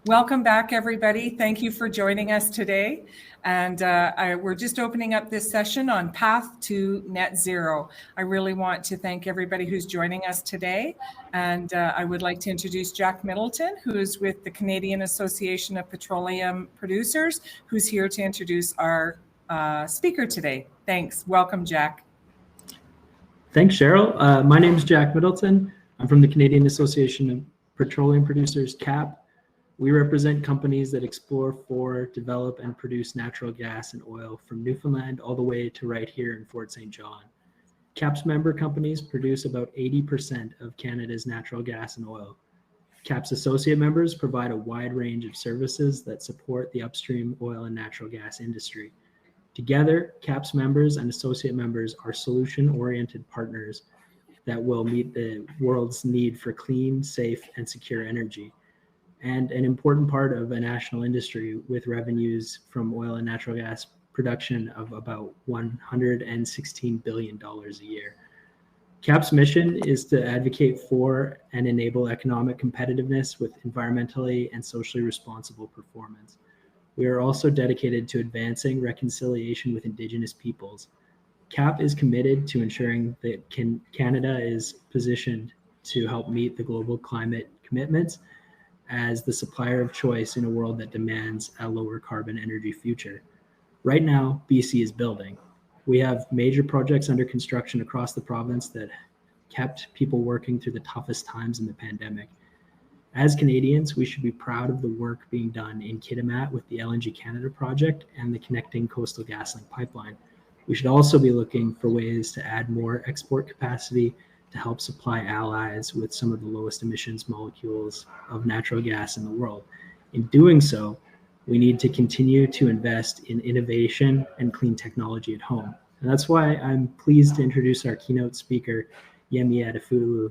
Welcome back, everybody. Thank you for joining us today. And we're just opening up this session on Path to Net Zero. I really want to thank everybody who's joining us today. And I would like to introduce Jack Middleton, who is with the Canadian Association of Petroleum Producers, who's here to introduce our speaker today. Thanks. Welcome, Jack. Thanks, Cheryl. My name is Jack Middleton. I'm from the Canadian Association of Petroleum Producers, CAP. We represent companies that explore for, develop, and produce natural gas and oil from Newfoundland all the way to right here in Fort St. John. CAP's member companies produce about 80% of Canada's natural gas and oil. CAP's associate members provide a wide range of services that support the upstream oil and natural gas industry. Together, CAP's members and associate members are solution-oriented partners that will meet the world's need for clean, safe, and secure energy, and an important part of a national industry with revenues from oil and natural gas production of about $116 billion a year. CAP's mission is to advocate for and enable economic competitiveness with environmentally and socially responsible performance. We are also dedicated to advancing reconciliation with Indigenous peoples. CAP is committed to ensuring that Canada is positioned to help meet the global climate commitments as the supplier of choice in a world that demands a lower carbon energy future. Right now, BC is building. We have major projects under construction across the province that kept people working through the toughest times in the pandemic. As Canadians, we should be proud of the work being done in Kitimat with the LNG Canada project and the Connecting Coastal GasLink pipeline. We should also be looking for ways to add more export capacity to help supply allies with some of the lowest emissions molecules of natural gas in the world. In doing so, we need to continue to invest in innovation and clean technology at home. And that's why I'm pleased to introduce our keynote speaker, Yemi Adefulu.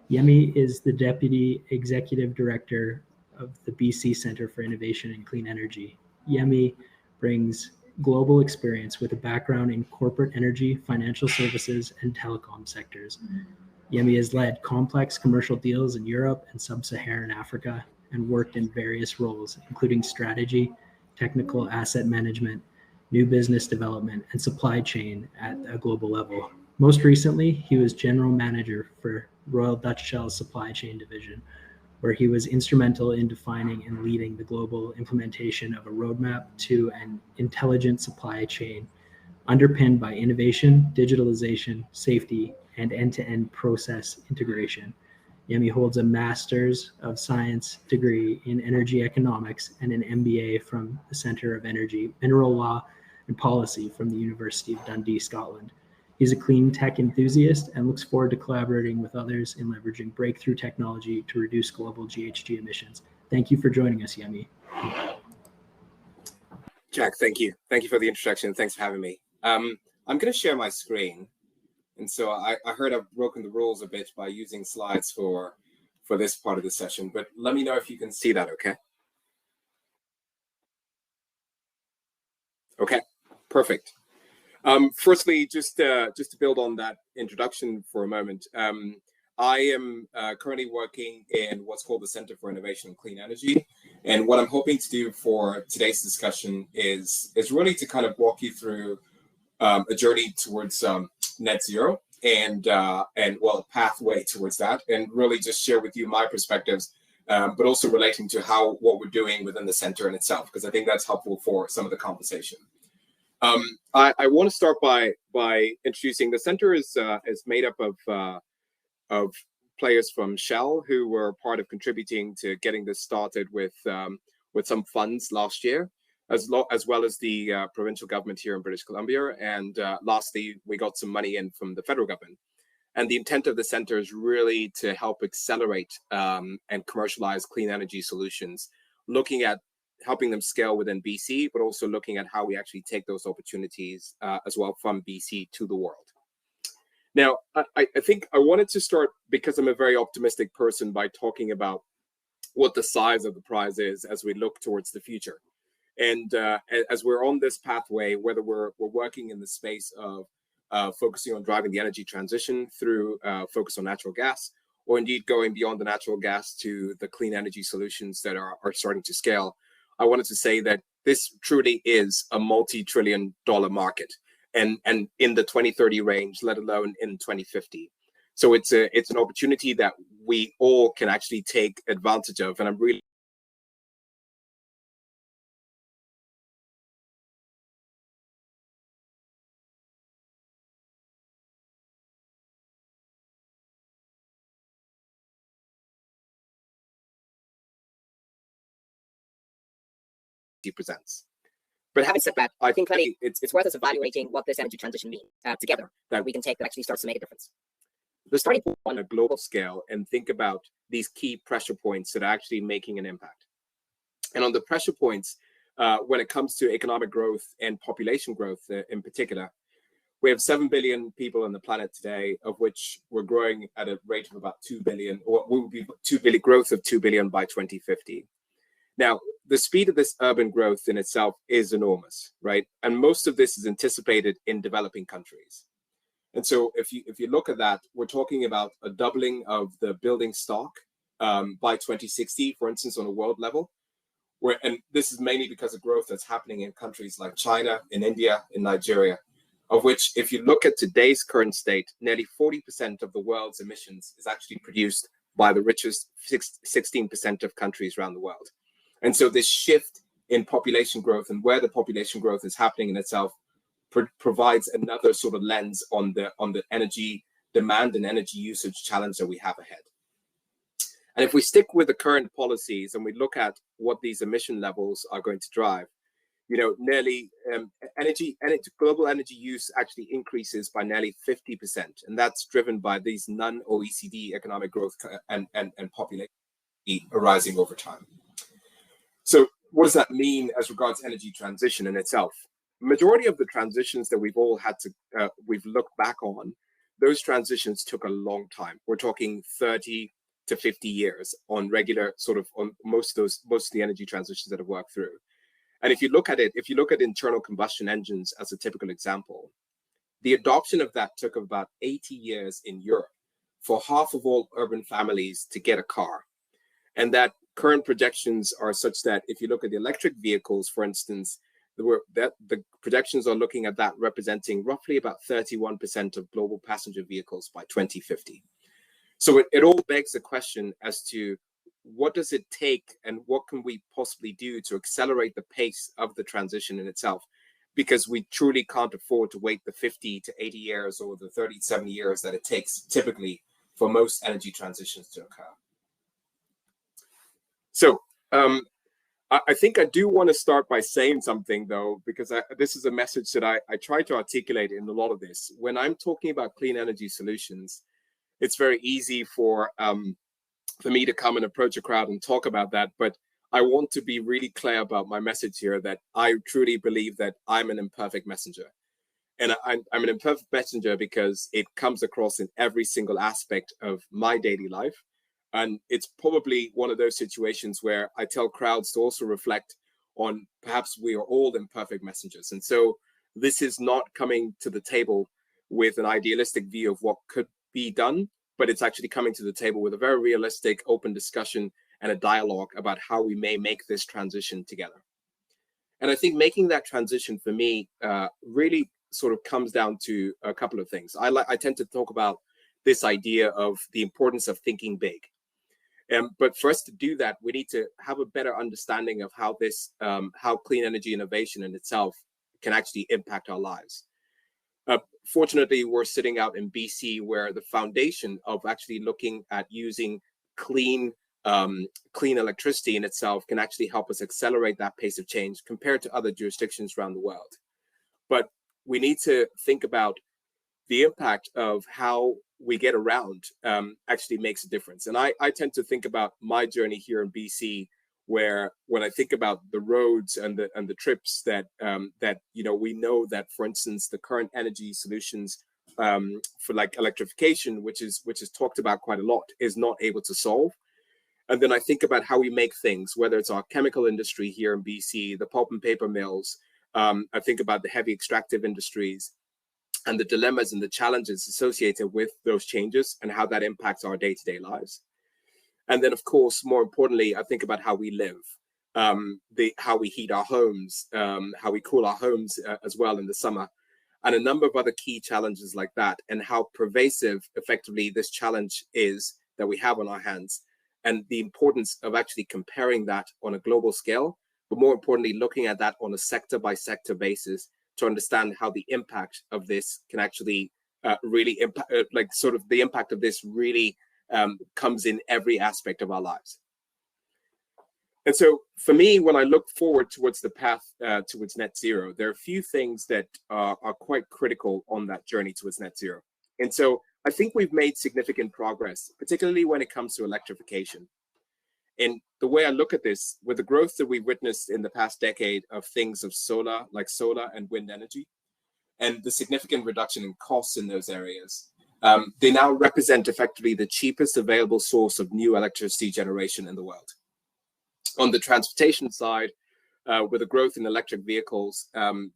Yemi is the Deputy Executive Director of the BC Centre for Innovation and Clean Energy. Yemi brings global experience with a background in corporate energy, financial services, and telecom sectors. Yemi has led complex commercial deals in Europe and sub-Saharan Africa and worked in various roles, including strategy, technical asset management, new business development, and supply chain at a global level. Most recently, he was General Manager for Royal Dutch Shell's supply chain division, where he was instrumental in defining and leading the global implementation of a roadmap to an intelligent supply chain underpinned by innovation, digitalization, safety, and end-to-end process integration. Yemi holds a Master's of Science degree in Energy Economics and an MBA from the Centre of Energy, Mineral Law and Policy from the University of Dundee, Scotland. He's a clean tech enthusiast and looks forward to collaborating with others in leveraging breakthrough technology to reduce global GHG emissions. Thank you for joining us, Yemi. Jack, thank you. Thank you for the introduction. Thanks for having me. I'm going to share my screen. And so I heard I've broken the rules a bit by using slides for this part of the session, but let me know if you can see that, okay? Okay, perfect. Firstly, just to build on that introduction for a moment, I am currently working in what's called the Center for Innovation and Clean Energy. And what I'm hoping to do for today's discussion is really to kind of walk you through a journey towards net zero and well, a pathway towards that, and really just share with you my perspectives, but also relating to what we're doing within the center in itself, because I think that's helpful for some of the conversation. I want to start by introducing the center is made up of players from Shell who were part of contributing to getting this started with some funds last year, as well as the provincial government here in British Columbia. And lastly, we got some money in from the federal government. And the intent of the center is really to help accelerate and commercialize clean energy solutions, looking at helping them scale within BC, but also looking at how we actually take those opportunities as well from BC to the world. Now, I think I wanted to start, because I'm a very optimistic person, by talking about what the size of the prize is as we look towards the future. And as we're on this pathway, whether we're working in the space of focusing on driving the energy transition through focus on natural gas, or indeed going beyond the natural gas to the clean energy solutions that are starting to scale, I wanted to say that this truly is a multi-trillion-dollar market, and in the 2030 range, let alone in 2050. So it's an opportunity that we all can actually take advantage of, and I'm really presents. But having said that, I think clearly it's worth us evaluating what this energy transition means together, that we can take that actually starts to make a difference. The starting point on a global scale and think about these key pressure points that are actually making an impact. And on the pressure points, when it comes to economic growth and population growth in particular, we have 7 billion people on the planet today, of which we're growing at a rate of about 2 billion, or we will be 2 billion growth of 2 billion by 2050. Now, the speed of this urban growth in itself is enormous, right? And most of this is anticipated in developing countries. And so if you look at that, we're talking about a doubling of the building stock by 2060, for instance, on a world level. And this is mainly because of growth that's happening in countries like China, in India, in Nigeria, of which, if you look at today's current state, nearly 40% of the world's emissions is actually produced by the richest 16% of countries around the world. And so this shift in population growth and where the population growth is happening in itself provides another sort of lens on the energy demand and energy usage challenge that we have ahead. And if we stick with the current policies and we look at what these emission levels are going to drive, you know, nearly global energy use actually increases by nearly 50%, and that's driven by these non-OECD economic growth and population arising over time. So what does that mean as regards energy transition in itself? Majority of the transitions that we've all had to, we've looked back on, those transitions took a long time. We're talking 30 to 50 years on regular sort of on most of the energy transitions that have worked through. And if you look at internal combustion engines as a typical example, the adoption of that took about 80 years in Europe for half of all urban families to get a car. And that current projections are such that if you look at the electric vehicles, for instance, the projections are looking at that representing roughly about 31% of global passenger vehicles by 2050. So it all begs the question as to what does it take and what can we possibly do to accelerate the pace of the transition in itself? Because we truly can't afford to wait the 50 to 80 years or the 37 years that it takes typically for most energy transitions to occur. So I think I do want to start by saying something, though, because this is a message that I try to articulate in a lot of this. When I'm talking about clean energy solutions, it's very easy for me to come and approach a crowd and talk about that. But I want to be really clear about my message here, that I truly believe that I'm an imperfect messenger. And I'm an imperfect messenger because it comes across in every single aspect of my daily life. And it's probably one of those situations where I tell crowds to also reflect on perhaps we are all imperfect messengers. And so this is not coming to the table with an idealistic view of what could be done, but it's actually coming to the table with a very realistic, open discussion and a dialogue about how we may make this transition together. And I think making that transition for me really sort of comes down to a couple of things. I tend to talk about this idea of the importance of thinking big. But for us to do that, we need to have a better understanding of how how clean energy innovation in itself can actually impact our lives. Fortunately, we're sitting out in BC, where the foundation of actually looking at using clean electricity in itself can actually help us accelerate that pace of change compared to other jurisdictions around the world. But we need to think about the impact of how we get around actually makes a difference. And I tend to think about my journey here in BC, where when I think about the roads and the trips that you know, we know that, for instance, the current energy solutions for like electrification, which is talked about quite a lot, is not able to solve. And then I think about how we make things, whether it's our chemical industry here in BC, the pulp and paper mills. I think about the heavy extractive industries. and the dilemmas and the challenges associated with those changes and how that impacts our day-to-day lives. And then, of course, more importantly, I think about how we live, how we heat our homes, how we cool our homes as well in the summer, and a number of other key challenges like that, and how pervasive effectively this challenge is that we have on our hands, and the importance of actually comparing that on a global scale, but more importantly, looking at that on a sector-by-sector basis to understand how the impact of this can actually really impact, like sort of the impact of this really comes in every aspect of our lives. And so for me, when I look forward towards the path towards net zero, there are a few things that are quite critical on that journey towards net zero. And so I think we've made significant progress, particularly when it comes to electrification. And the way I look at this, with the growth that we've witnessed in the past decade of things of solar, like solar and wind energy, and the significant reduction in costs in those areas, they now represent effectively the cheapest available source of new electricity generation in the world. On the transportation side, with the growth in electric vehicles,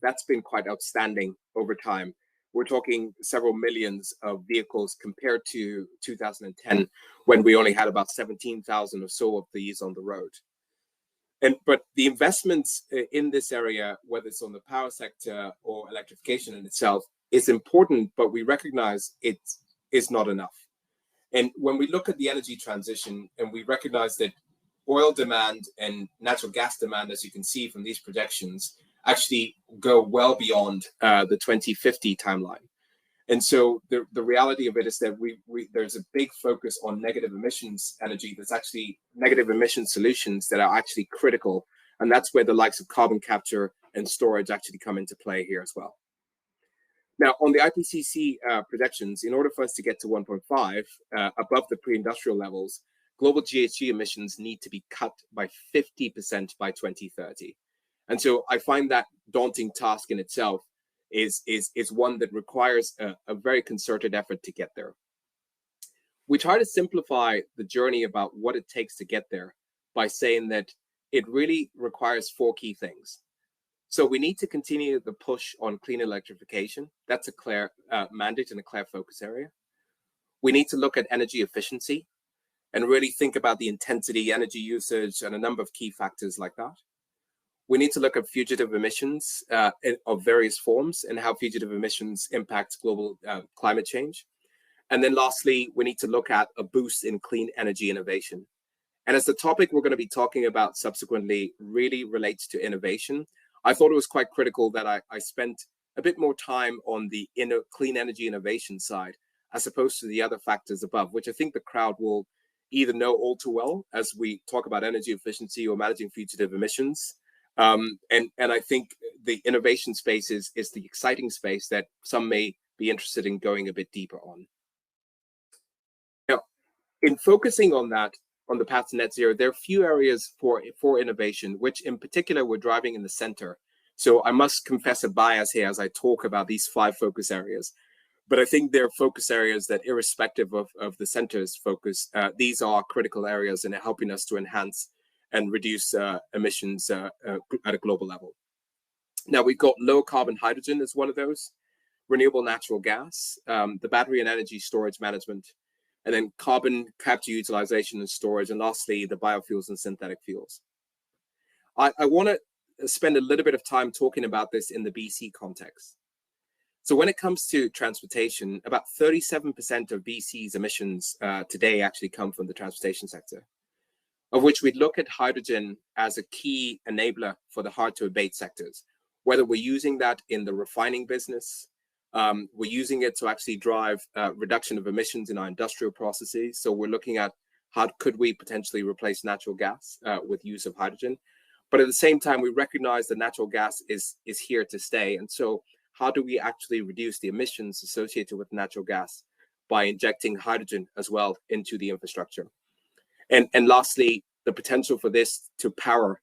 that's been quite outstanding over time. We're talking several millions of vehicles compared to 2010, when we only had about 17,000 or so of these on the road. But the investments in this area, whether it's on the power sector or electrification in itself, is important, but we recognize it is not enough. And when we look at the energy transition, and we recognize that oil demand and natural gas demand, as you can see from these projections, actually go well beyond the 2050 timeline. And so the reality of it is that there's a big focus on negative emissions energy. There's actually negative emission solutions that are actually critical. And that's where the likes of carbon capture and storage actually come into play here as well. Now, on the IPCC projections, in order for us to get to 1.5 above the pre-industrial levels, global GHG emissions need to be cut by 50% by 2030. And so I find that daunting task in itself is one that requires a very concerted effort to get there. We try to simplify the journey about what it takes to get there by saying that it really requires 4 key things. So we need to continue the push on clean electrification. That's a clear mandate and a clear focus area. We need to look at energy efficiency and really think about the intensity, energy usage, and a number of key factors like that. We need to look at fugitive emissions of various forms and how fugitive emissions impact global climate change. And then lastly, we need to look at a boost in clean energy innovation. And as the topic we're going to be talking about subsequently really relates to innovation, I thought it was quite critical that I spent a bit more time on the clean energy innovation side, as opposed to the other factors above, which I think the crowd will either know all too well as we talk about energy efficiency or managing fugitive emissions. And I think the innovation space is the exciting space that some may be interested in going a bit deeper on. Now, in focusing on that, on the path to net zero, there are a few areas for innovation, which in particular we're driving in the center. So I must confess a bias here as I talk about these 5 focus areas. But I think they're focus areas that, irrespective of the center's focus, these are critical areas in helping us to enhance and reduce emissions at a global level. Now, we've got low carbon hydrogen as one of those, renewable natural gas, the battery and energy storage management, and then carbon capture utilization and storage, and lastly, the biofuels and synthetic fuels. I want to spend a little bit of time talking about this in the BC context. So when it comes to transportation, about 37% of BC's emissions today actually come from the transportation sector, of which we'd look at hydrogen as a key enabler for the hard to abate sectors, whether we're using that in the refining business, we're using it to actually drive reduction of emissions in our industrial processes. So we're looking at how could we potentially replace natural gas with use of hydrogen. But at the same time, we recognize that natural gas is here to stay. And so how do we actually reduce the emissions associated with natural gas by injecting hydrogen as well into the infrastructure? And lastly, the potential for this to power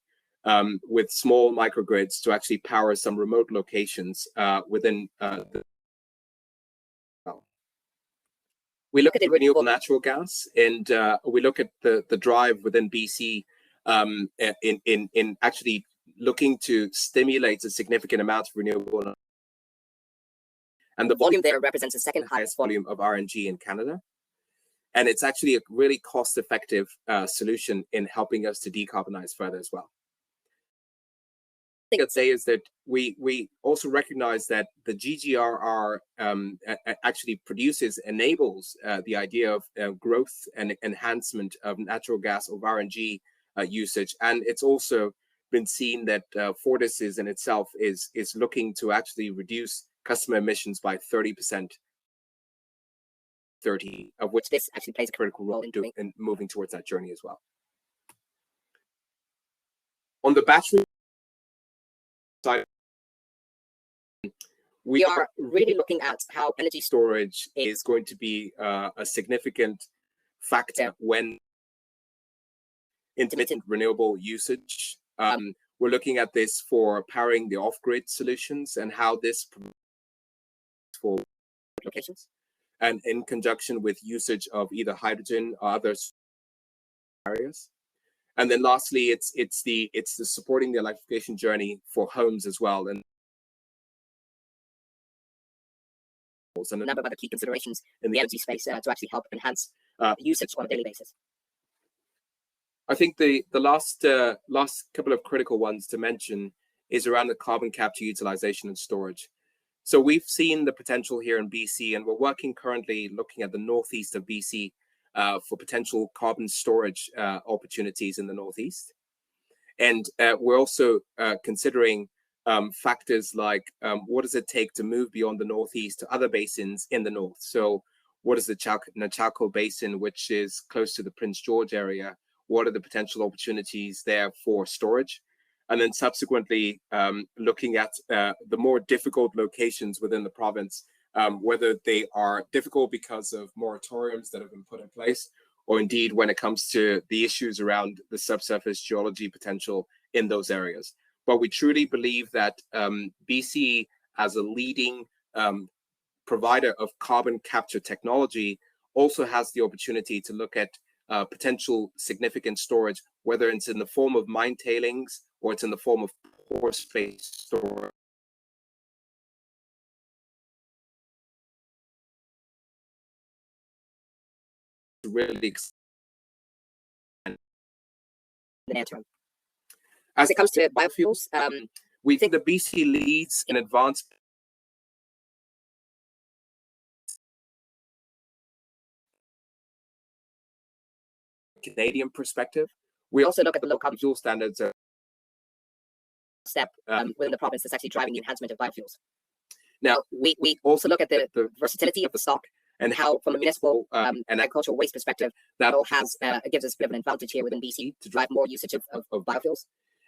with small microgrids to actually power some remote locations within we look at the renewable natural gas, and we look at the drive within BC in actually looking to stimulate a significant amount of renewable. And the volume there represents the second highest volume of RNG in Canada. And it's actually a really cost-effective solution in helping us to decarbonize further as well. I think I'd say is that we also recognize that the GGRR actually enables the idea of growth and enhancement of natural gas or RNG usage. And it's also been seen that Fortis in itself is looking to actually reduce customer emissions by 30%, of which this actually plays a critical role in moving towards that journey as well. On the battery side, we are really looking at how energy storage is going to be a significant factor when intermittent renewable usage. We're looking at this for powering the off-grid solutions and how this for applications, and in conjunction with usage of either hydrogen or other areas. And then lastly, it's the supporting the electrification journey for homes as well, and a number of other key considerations in the energy space to actually help enhance usage on a daily basis. I think the last couple of critical ones to mention is around the carbon capture, utilization, and storage. So we've seen the potential here in BC, and we're working currently looking at the northeast of BC for potential carbon storage opportunities in the northeast. And we're also considering factors like what does it take to move beyond the northeast to other basins in the north? So what is the Nachalco Basin, which is close to the Prince George area? What are the potential opportunities there for storage? And then subsequently looking at the more difficult locations within the province, whether they are difficult because of moratoriums that have been put in place, or indeed when it comes to the issues around the subsurface geology potential in those areas. But we truly believe that BC, as a leading provider of carbon capture technology, also has the opportunity to look at potential significant storage, whether it's in the form of mine tailings or it's in the form of pore space storage. Really in the near term. As it comes to biofuels, we think that BC leads in advanced Canadian perspective. We also look at the low carbon fuel standards step within the province that's actually driving the enhancement of biofuels. Now, we also look at the versatility of the stock and how, from a municipal and agricultural waste perspective, that all gives us a bit of an advantage here within BC to drive more usage of biofuels.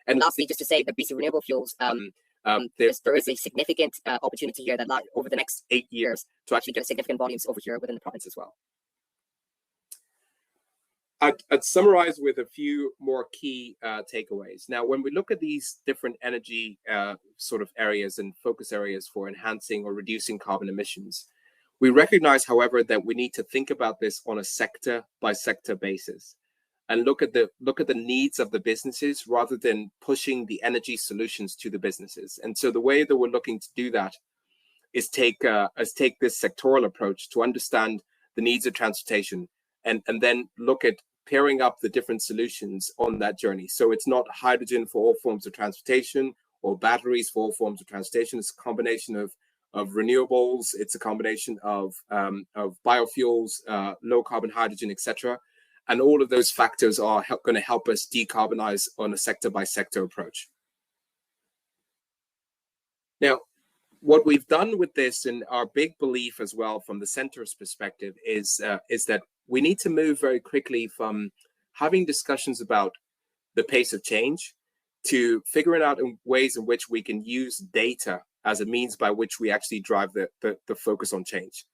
And lastly, just to say that BC Renewable Fuels, there is a significant opportunity here that lies over the next 8 years to actually get significant volumes over here within the province as well. I'd summarize with a few more key takeaways. Now, when we look at these different energy sort of areas and focus areas for enhancing or reducing carbon emissions, we recognize, however, that we need to think about this on a sector by sector basis and look at the needs of the businesses rather than pushing the energy solutions to the businesses. And so the way that we're looking to do that is take this sectoral approach to understand the needs of transportation and then look at pairing up the different solutions on that journey. So it's not hydrogen for all forms of transportation or batteries for all forms of transportation. It's a combination of renewables. It's a combination of biofuels, low carbon hydrogen, etc. And all of those factors are going to help us decarbonize on a sector by sector approach. Now, what we've done with this, and our big belief as well from the center's perspective, is that we need to move very quickly from having discussions about the pace of change to figuring out ways in which we can use data as a means by which we actually drive the focus on change.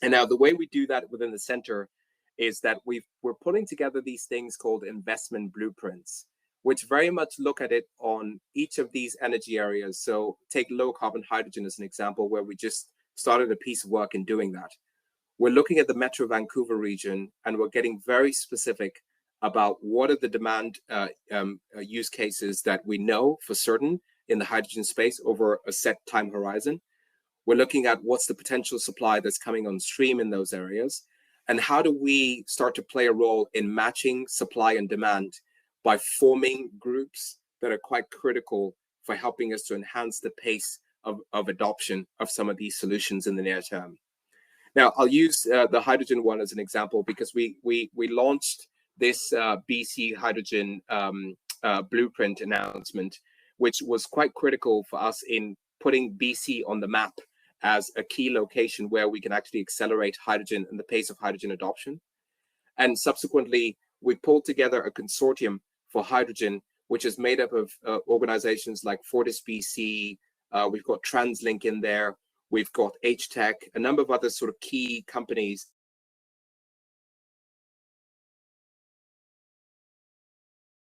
And now the way we do that within the center is that we're putting together these things called investment blueprints, which very much look at it on each of these energy areas. So take low carbon hydrogen as an example, where we just started a piece of work in doing that. We're looking at the Metro Vancouver region, and we're getting very specific about what are the demand use cases that we know for certain in the hydrogen space over a set time horizon. We're looking at what's the potential supply that's coming on stream in those areas, and how do we start to play a role in matching supply and demand by forming groups that are quite critical for helping us to enhance the pace of adoption of some of these solutions in the near term. Now, I'll use the hydrogen one as an example, because we launched this BC hydrogen blueprint announcement, which was quite critical for us in putting BC on the map as a key location where we can actually accelerate hydrogen and the pace of hydrogen adoption. And subsequently, we pulled together a consortium for hydrogen, which is made up of organizations like Fortis BC, we've got TransLink in there, we've got HTech, a number of other sort of key companies.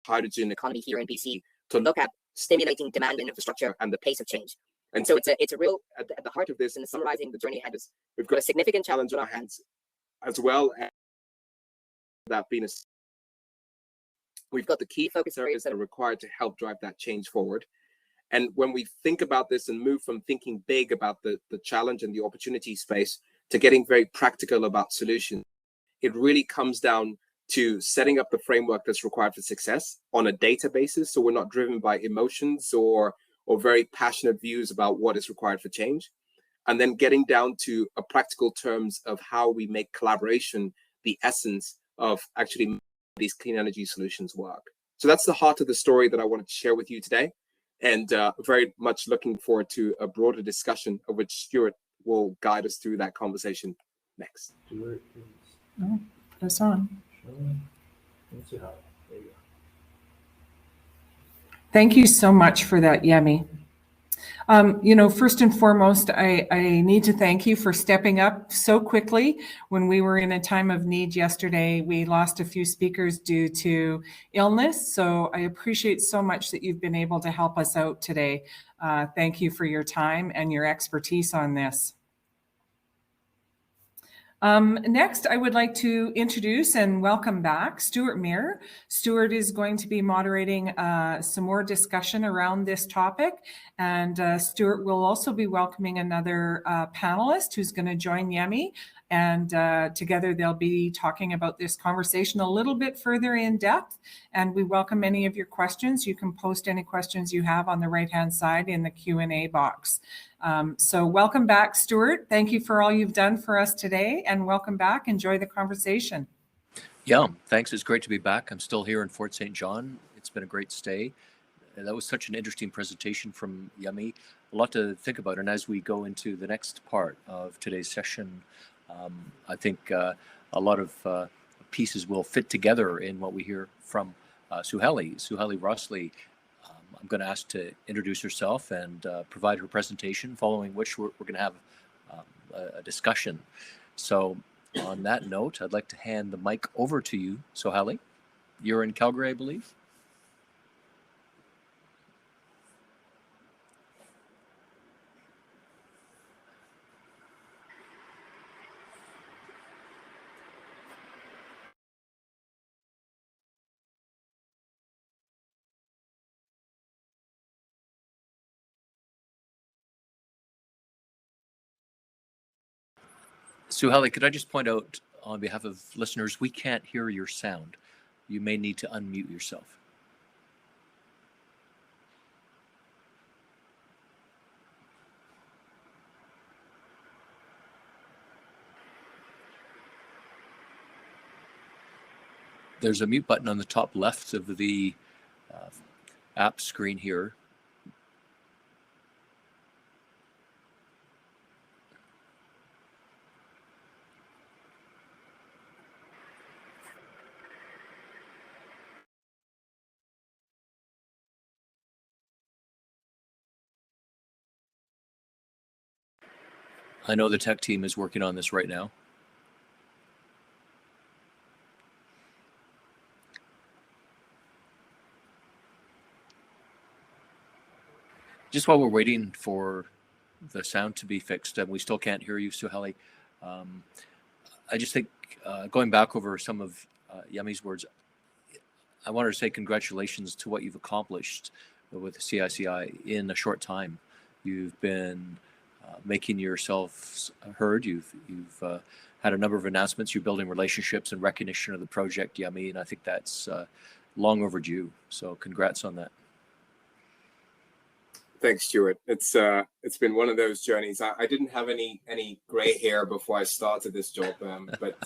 Hydrogen economy here in BC to look at stimulating demand in infrastructure and the pace of change. And so it's a real, at the heart of this, and summarizing the journey ahead, is we've got a significant challenge on our hands, as well as that being we've got the key focus areas that are required to help drive that change forward. And when we think about this and move from thinking big about the challenge and the opportunity space to getting very practical about solutions, it really comes down to setting up the framework that's required for success on a data basis, so we're not driven by emotions or very passionate views about what is required for change, and then getting down to a practical terms of how we make collaboration the essence of actually making these clean energy solutions work. So that's the heart of the story that I wanted to share with you today, and very much looking forward to a broader discussion of which Stuart will guide us through that conversation next. Stuart, Oh, that's on. Thank you so much for that, Yemi. First and foremost, I need to thank you for stepping up so quickly when we were in a time of need yesterday. We lost a few speakers due to illness, so I appreciate so much that you've been able to help us out today. Thank you for your time and your expertise on this. Next, I would like to introduce and welcome back Stuart Muir. Stuart is going to be moderating some more discussion around this topic, and Stuart will also be welcoming another panelist who's going to join Yemi, and together they'll be talking about this conversation a little bit further in depth, and we welcome any of your questions. You can post any questions you have on the right-hand side in the Q&A box. So welcome back, Stuart. Thank you for all you've done for us today, and welcome back. Enjoy the conversation. Yeah, thanks. It's great to be back. I'm still here in Fort St. John. It's been a great stay. That was such an interesting presentation from Yemi. A lot to think about. And as we go into the next part of today's session, I think a lot of pieces will fit together in what we hear from Suhaili Rosli. I'm going to ask to introduce herself and provide her presentation, following which we're going to have a discussion. So on that note, I'd like to hand the mic over to you, Suhaili. You're in Calgary, I believe. Suhaili, could I just point out on behalf of listeners, we can't hear your sound. You may need to unmute yourself. There's a mute button on the top left of the app screen here. I know the tech team is working on this right now. Just while we're waiting for the sound to be fixed, and we still can't hear you, Suhaili, I just think going back over some of Yemi's words, I wanted to say congratulations to what you've accomplished with the CICI in a short time. You've been making yourselves heard. You've had a number of announcements. You're building relationships and recognition of the project, Yummy, and I think that's long overdue. So congrats on that. Thanks, Stuart. It's been one of those journeys. I didn't have any gray hair before I started this job, but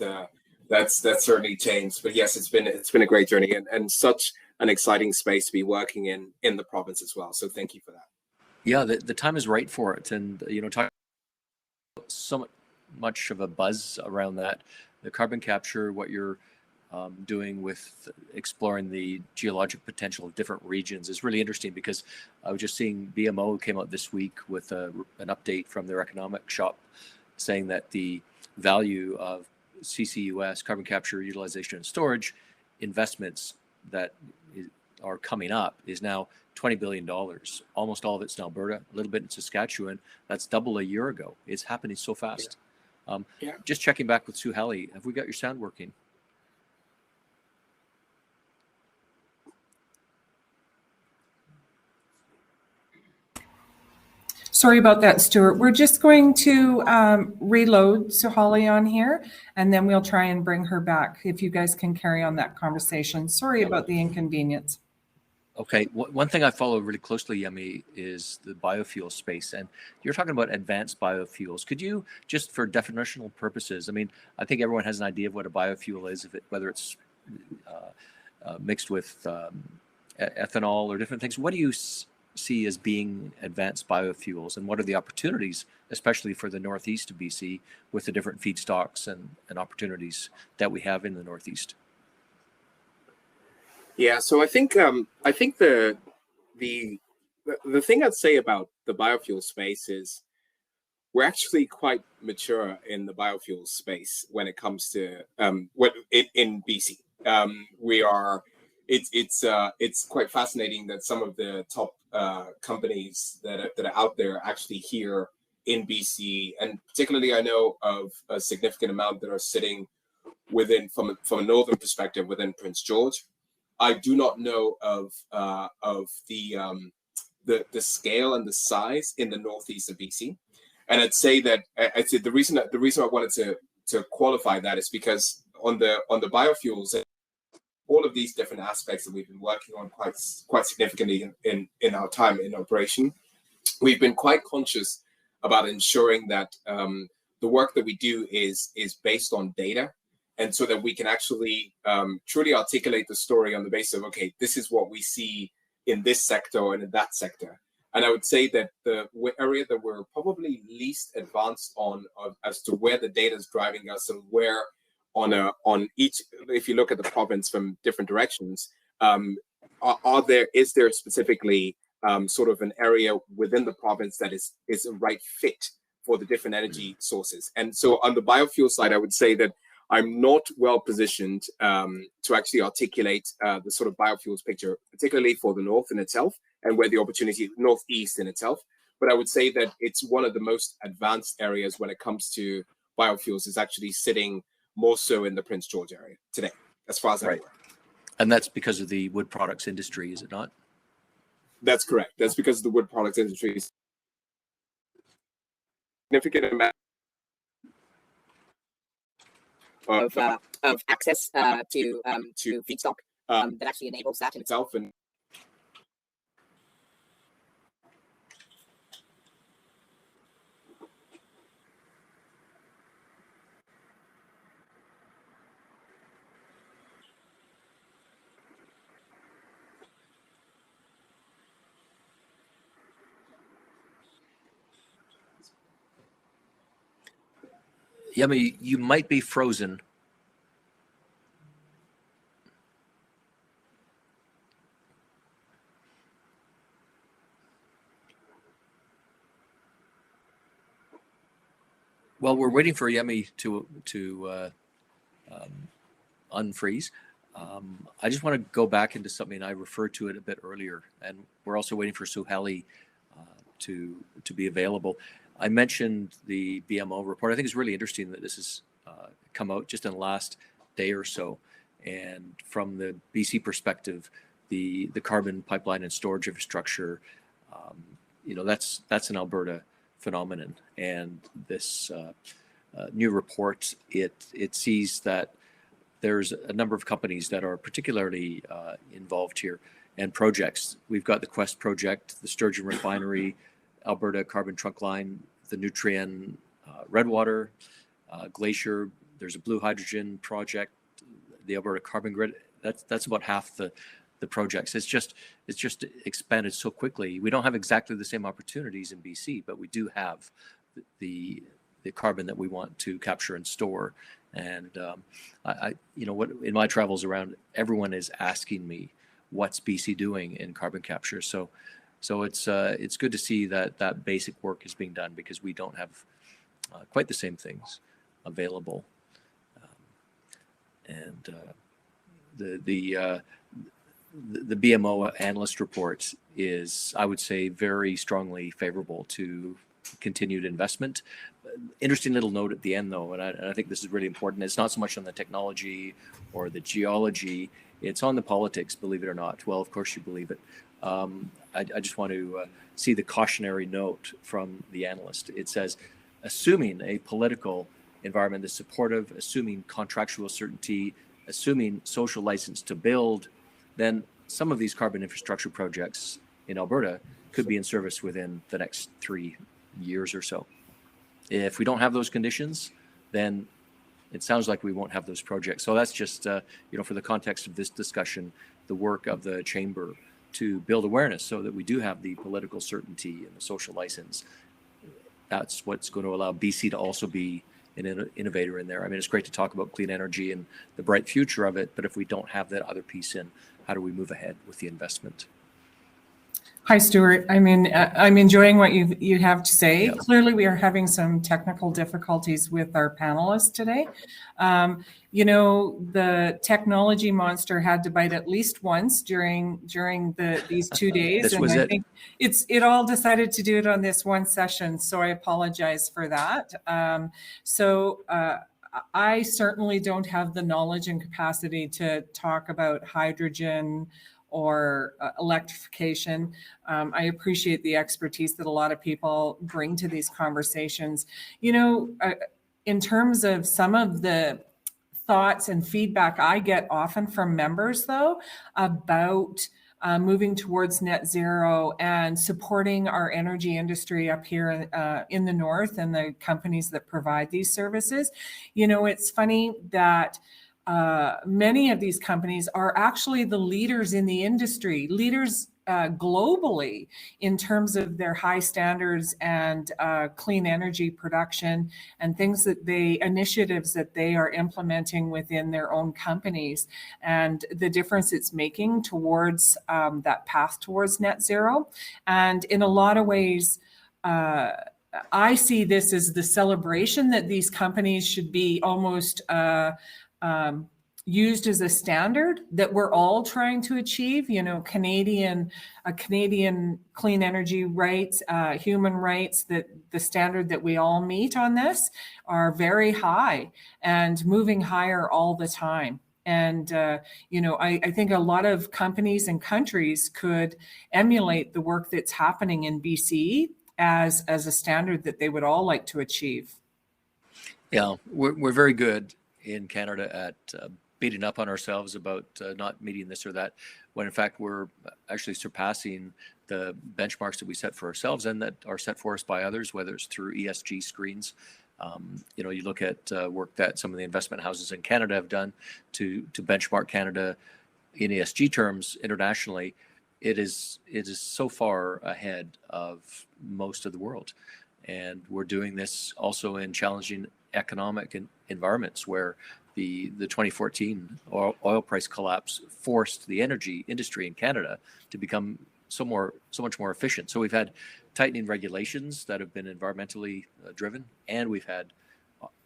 that's certainly changed. But yes, it's been a great journey and such an exciting space to be working in the province as well. So thank you for that. Yeah, the time is right for it, and talking about so much of a buzz around that, the carbon capture, what you're doing with exploring the geologic potential of different regions is really interesting, because I was just seeing BMO came out this week with an update from their economic shop saying that the value of CCUS, carbon capture, utilization, and storage investments that are coming up is now $20 billion. Almost all of it's in Alberta, a little bit in Saskatchewan. That's double a year ago. It's happening so fast. Yeah. Just checking back with Sue Halley, have we got your sound working? Sorry about that, Stuart. We're just going to reload Suhali on here, and then we'll try and bring her back if you guys can carry on that conversation. Sorry about the inconvenience. Okay, one thing I follow really closely, Yummy, is the biofuel space. And you're talking about advanced biofuels. Could you, just for definitional purposes, I mean, I think everyone has an idea of what a biofuel is, whether it's mixed with ethanol or different things. What do you see as being advanced biofuels, and what are the opportunities, especially for the northeast of BC, with the different feedstocks and opportunities that we have in the northeast? Yeah, so I think the thing I'd say about the biofuel space is we're actually quite mature in the biofuel space when it comes to in BC. It's quite fascinating that some of the top companies that are out there actually here in BC, and particularly I know of a significant amount that are sitting within from a northern perspective within Prince George. I do not know of the scale and the size in the northeast of BC, and I'd say the reason I wanted to qualify that is because on the biofuels, all of these different aspects that we've been working on quite significantly in our time in operation, we've been quite conscious about ensuring that the work that we do is based on data. And so that we can actually truly articulate the story on the basis of, okay, this is what we see in this sector and in that sector. And I would say that the area that we're probably least advanced on as to where the data is driving us and where on each, if you look at the province from different directions, is there specifically sort of an area within the province that is a right fit for the different energy sources? And so on the biofuel side, I would say that I'm not well positioned to actually articulate the sort of biofuels picture, particularly for the north in itself and where the opportunity northeast in itself. But I would say that it's one of the most advanced areas when it comes to biofuels is actually sitting more so in the Prince George area today, as far as I'm aware. And that's because of the wood products industry, is it not? That's correct. That's because of the wood products industry. Significant amount of access to feedstock that actually enables that in itself. And Yummy, you might be frozen. Well, we're waiting for Yummy to unfreeze. I just want to go back into something I referred to it a bit earlier, and we're also waiting for Suhali to be available. I mentioned the BMO report. I think it's really interesting that this has come out just in the last day or so. And from the BC perspective, the carbon pipeline and storage infrastructure, that's an Alberta phenomenon. And this new report, it sees that there's a number of companies that are particularly involved here and projects. We've got the Quest project, the Sturgeon Refinery, Alberta Carbon Trunk Line, the Nutrien Redwater, Glacier. There's a blue hydrogen project, the Alberta Carbon Grid. That's about half the projects. It's just expanded so quickly. We don't have exactly the same opportunities in BC, but we do have the carbon that we want to capture and store. And I what in my travels around, everyone is asking me, what's BC doing in carbon capture? So it's good to see that basic work is being done, because we don't have quite the same things available. The BMO analyst report is, I would say, very strongly favorable to continued investment. Interesting little note at the end, though, and I think this is really important. It's not so much on the technology or the geology, it's on the politics, believe it or not. Well, of course you believe it. I just want to see the cautionary note from the analyst. It says, assuming a political environment is supportive, assuming contractual certainty, assuming social license to build, then some of these carbon infrastructure projects in Alberta could be in service within the next 3 years or so. If we don't have those conditions, then it sounds like we won't have those projects. So that's just, for the context of this discussion, the work of the chamber to build awareness so that we do have the political certainty and the social license. That's what's going to allow BC to also be an innovator in there. I mean, it's great to talk about clean energy and the bright future of it, but if we don't have that other piece in, how do we move ahead with the investment? Hi, Stuart. I mean, I'm enjoying what you have to say. Yeah. Clearly, we are having some technical difficulties with our panelists today. The technology monster had to bite at least once during these 2 days. This and was I it. think it all decided to do it on this one session. So I apologize for that. I certainly don't have the knowledge and capacity to talk about hydrogen or electrification. I appreciate the expertise that a lot of people bring to these conversations. In terms of some of the thoughts and feedback I get often from members, though, about moving towards net zero and supporting our energy industry up here in the north and the companies that provide these services. It's funny that many of these companies are actually the leaders in the industry, leaders globally in terms of their high standards and clean energy production and initiatives that they are implementing within their own companies, and the difference it's making towards that path towards net zero. And in a lot of ways, I see this as the celebration that these companies should be almost used as a standard that we're all trying to achieve. Canadian clean energy rights, human rights, that the standard that we all meet on this are very high and moving higher all the time. And, I think a lot of companies and countries could emulate the work that's happening in BC as a standard that they would all like to achieve. Yeah, we're very good in Canada at beating up on ourselves about not meeting this or that, when in fact we're actually surpassing the benchmarks that we set for ourselves and that are set for us by others, whether it's through ESG screens. You look at work that some of the investment houses in Canada have done to benchmark Canada in ESG terms internationally. It is so far ahead of most of the world. And we're doing this also in challenging economic environments where the 2014 oil price collapse forced the energy industry in Canada to become so much more efficient. So we've had tightening regulations that have been environmentally driven, and we've had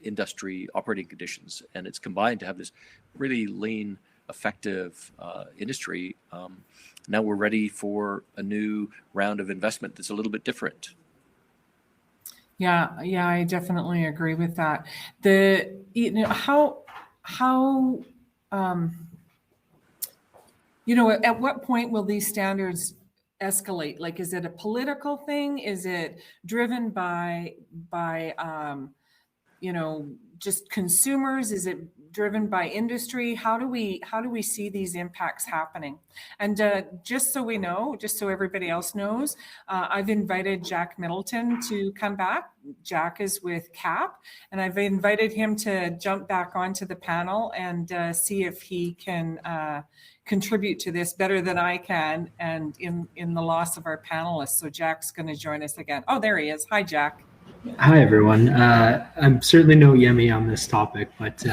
industry operating conditions, and it's combined to have this really lean, effective industry. Now we're ready for a new round of investment that's a little bit different. Yeah, I definitely agree with that. At what point will these standards escalate? Like, is it a political thing? Is it driven by just consumers? Is it driven by industry? How do we see these impacts happening? And just so we know, just so everybody else knows, I've invited Jack Middleton to come back. Jack is with CAP, and I've invited him to jump back onto the panel and see if he can contribute to this better than I can, and in the loss of our panelists. So Jack's going to join us again. Oh, there he is. Hi, Jack. Hi, everyone. I'm certainly no Yemi on this topic, but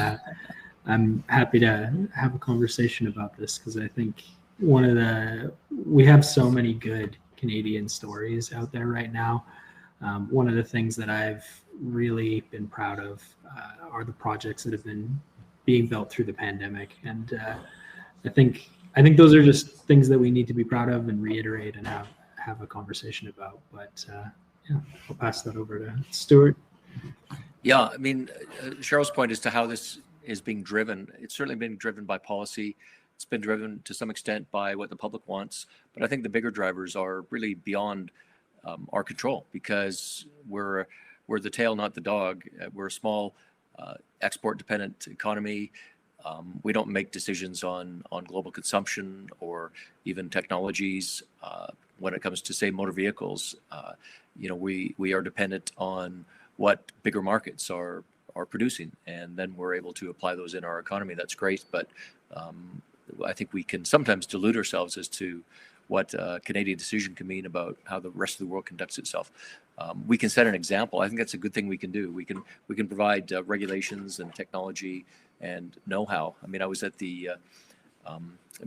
I'm happy to have a conversation about this because I think we have so many good Canadian stories out there right now. One of the things that I've really been proud of are the projects that have been being built through the pandemic. And I think those are just things that we need to be proud of and reiterate and have a conversation about. But yeah, I'll pass that over to Stuart. Yeah, I mean, Cheryl's point as to how this is being driven, it's certainly been driven by policy. It's been driven to some extent by what the public wants. But I think the bigger drivers are really beyond our control, because we're the tail, not the dog. We're a small export-dependent economy. We don't make decisions on global consumption or even technologies. When it comes to, say, motor vehicles, we are dependent on what bigger markets are producing, and then we're able to apply those in our economy. That's great, but I think we can sometimes delude ourselves as to what a Canadian decision can mean about how the rest of the world conducts itself. We can set an example. I think that's a good thing we can do. We can provide regulations and technology and know-how. I mean, I was at the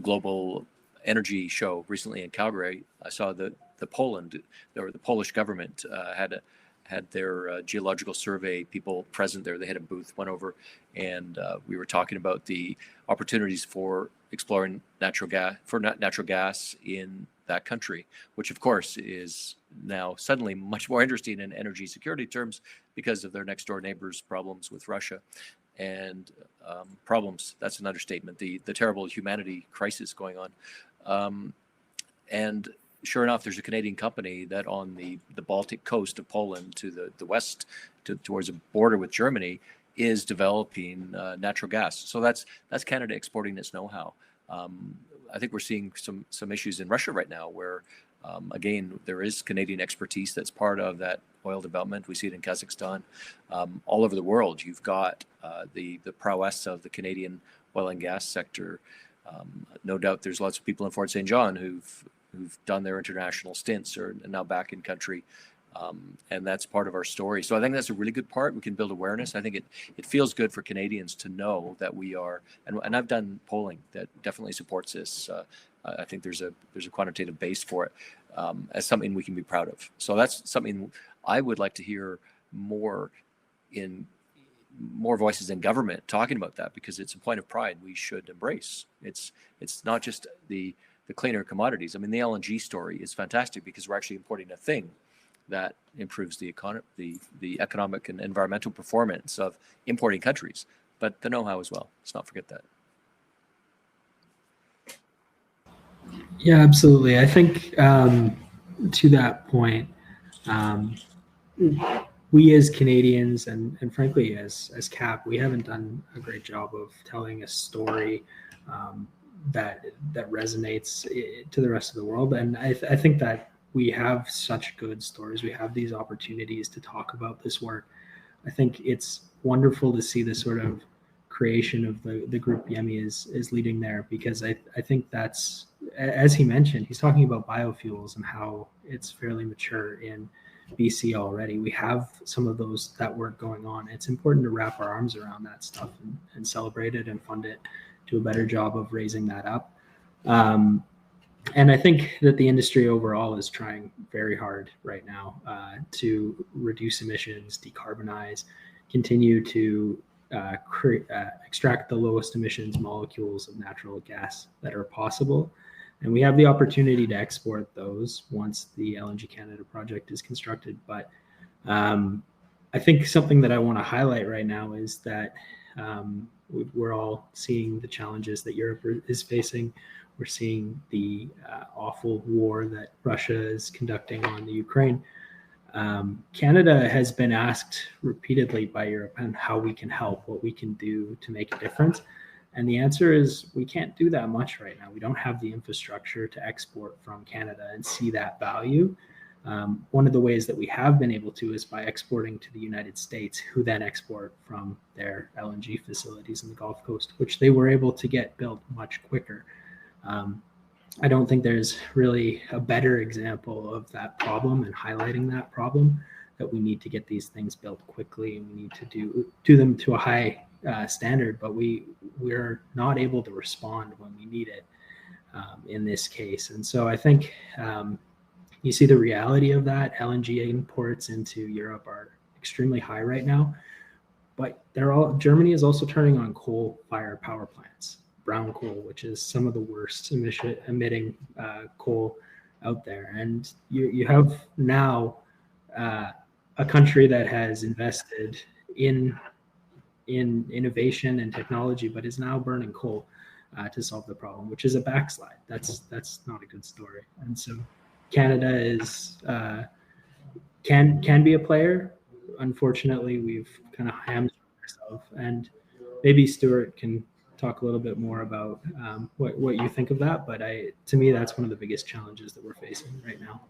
Global Energy Show recently in Calgary. I saw the Polish government had their geological survey people present there. They had a booth, went over, and we were talking about the opportunities for exploring natural gas in that country, which of course is now suddenly much more interesting in energy security terms because of their next door neighbors' problems with Russia. And problems, that's an understatement, the terrible humanity crisis going on. And sure enough, there's a Canadian company that on the Baltic coast of Poland to the west, towards a border with Germany, is developing natural gas. So that's Canada exporting its know-how. I think we're seeing some issues in Russia right now where, again, there is Canadian expertise that's part of that oil development. We see it in Kazakhstan. All over the world, you've got the prowess of the Canadian oil and gas sector. No doubt there's lots of people in Fort St. John who've done their international stints or now back in country. And that's part of our story. So I think that's a really good part. We can build awareness. I think it feels good for Canadians to know that we are, and I've done polling that definitely supports this. I think there's a quantitative base for it as something we can be proud of. So that's something I would like to hear more voices in government talking about that, because it's a point of pride we should embrace. It's not just the cleaner commodities. I mean, the LNG story is fantastic because we're actually importing a thing that improves the economic and environmental performance of importing countries, but the know-how as well. Let's not forget that. Yeah, absolutely. I think to that point, we as Canadians and frankly as CAP, we haven't done a great job of telling a story that resonates to the rest of the world. And I think that we have such good stories. We have these opportunities to talk about this work. I think it's wonderful to see the sort of creation of the group Yemi is leading there, because I think that's, as he mentioned, he's talking about biofuels and how it's fairly mature in BC already. We have some of that work going on. It's important to wrap our arms around that stuff and celebrate it and fund it, do a better job of raising that up. And I think that the industry overall is trying very hard right now to reduce emissions, decarbonize, continue to extract the lowest emissions molecules of natural gas that are possible. And we have the opportunity to export those once the LNG Canada project is constructed. But I think something that I want to highlight right now is that we're all seeing the challenges that Europe is facing. We're seeing the awful war that Russia is conducting on the Ukraine. Canada has been asked repeatedly by Europe on how we can help, what we can do to make a difference. And the answer is we can't do that much right now. We don't have the infrastructure to export from Canada and see that value. One of the ways that we have been able to is by exporting to the United States, who then export from their LNG facilities in the Gulf Coast, which they were able to get built much quicker. I don't think there's really a better example of that problem and highlighting that problem, that we need to get these things built quickly and we need to do them to a high standard, but we're not able to respond when we need it in this case. And so I think you see the reality of that. LNG imports into Europe are extremely high right now, but Germany is also turning on coal-fired power plants, brown coal, which is some of the worst emitting coal out there. And you have now a country that has invested in innovation and technology, but is now burning coal to solve the problem, which is a backslide. That's not a good story. And so Canada is can be a player. Unfortunately, we've kind of hamstrung ourselves. And maybe Stuart can talk a little bit more about what you think of that. But to me, that's one of the biggest challenges that we're facing right now.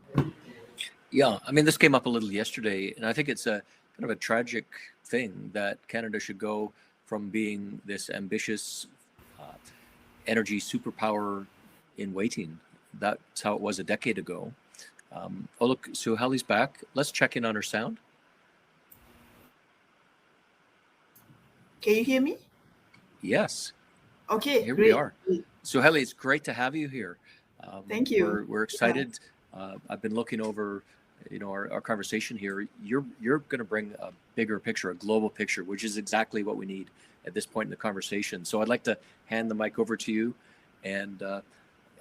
Yeah, I mean, this came up a little yesterday, and I think it's a kind of a tragic thing that Canada should go from being this ambitious energy superpower in waiting. That's how it was a decade ago. Oh, look, Suhali's back. Let's check in on her sound. Can you hear me? Yes. Okay, Here great. we are. Suhali, it's great to have you here. Thank you. We're excited. I've been looking over, our conversation here. You're going to bring a bigger picture, a global picture, which is exactly what we need at this point in the conversation. So I'd like to hand the mic over to you, and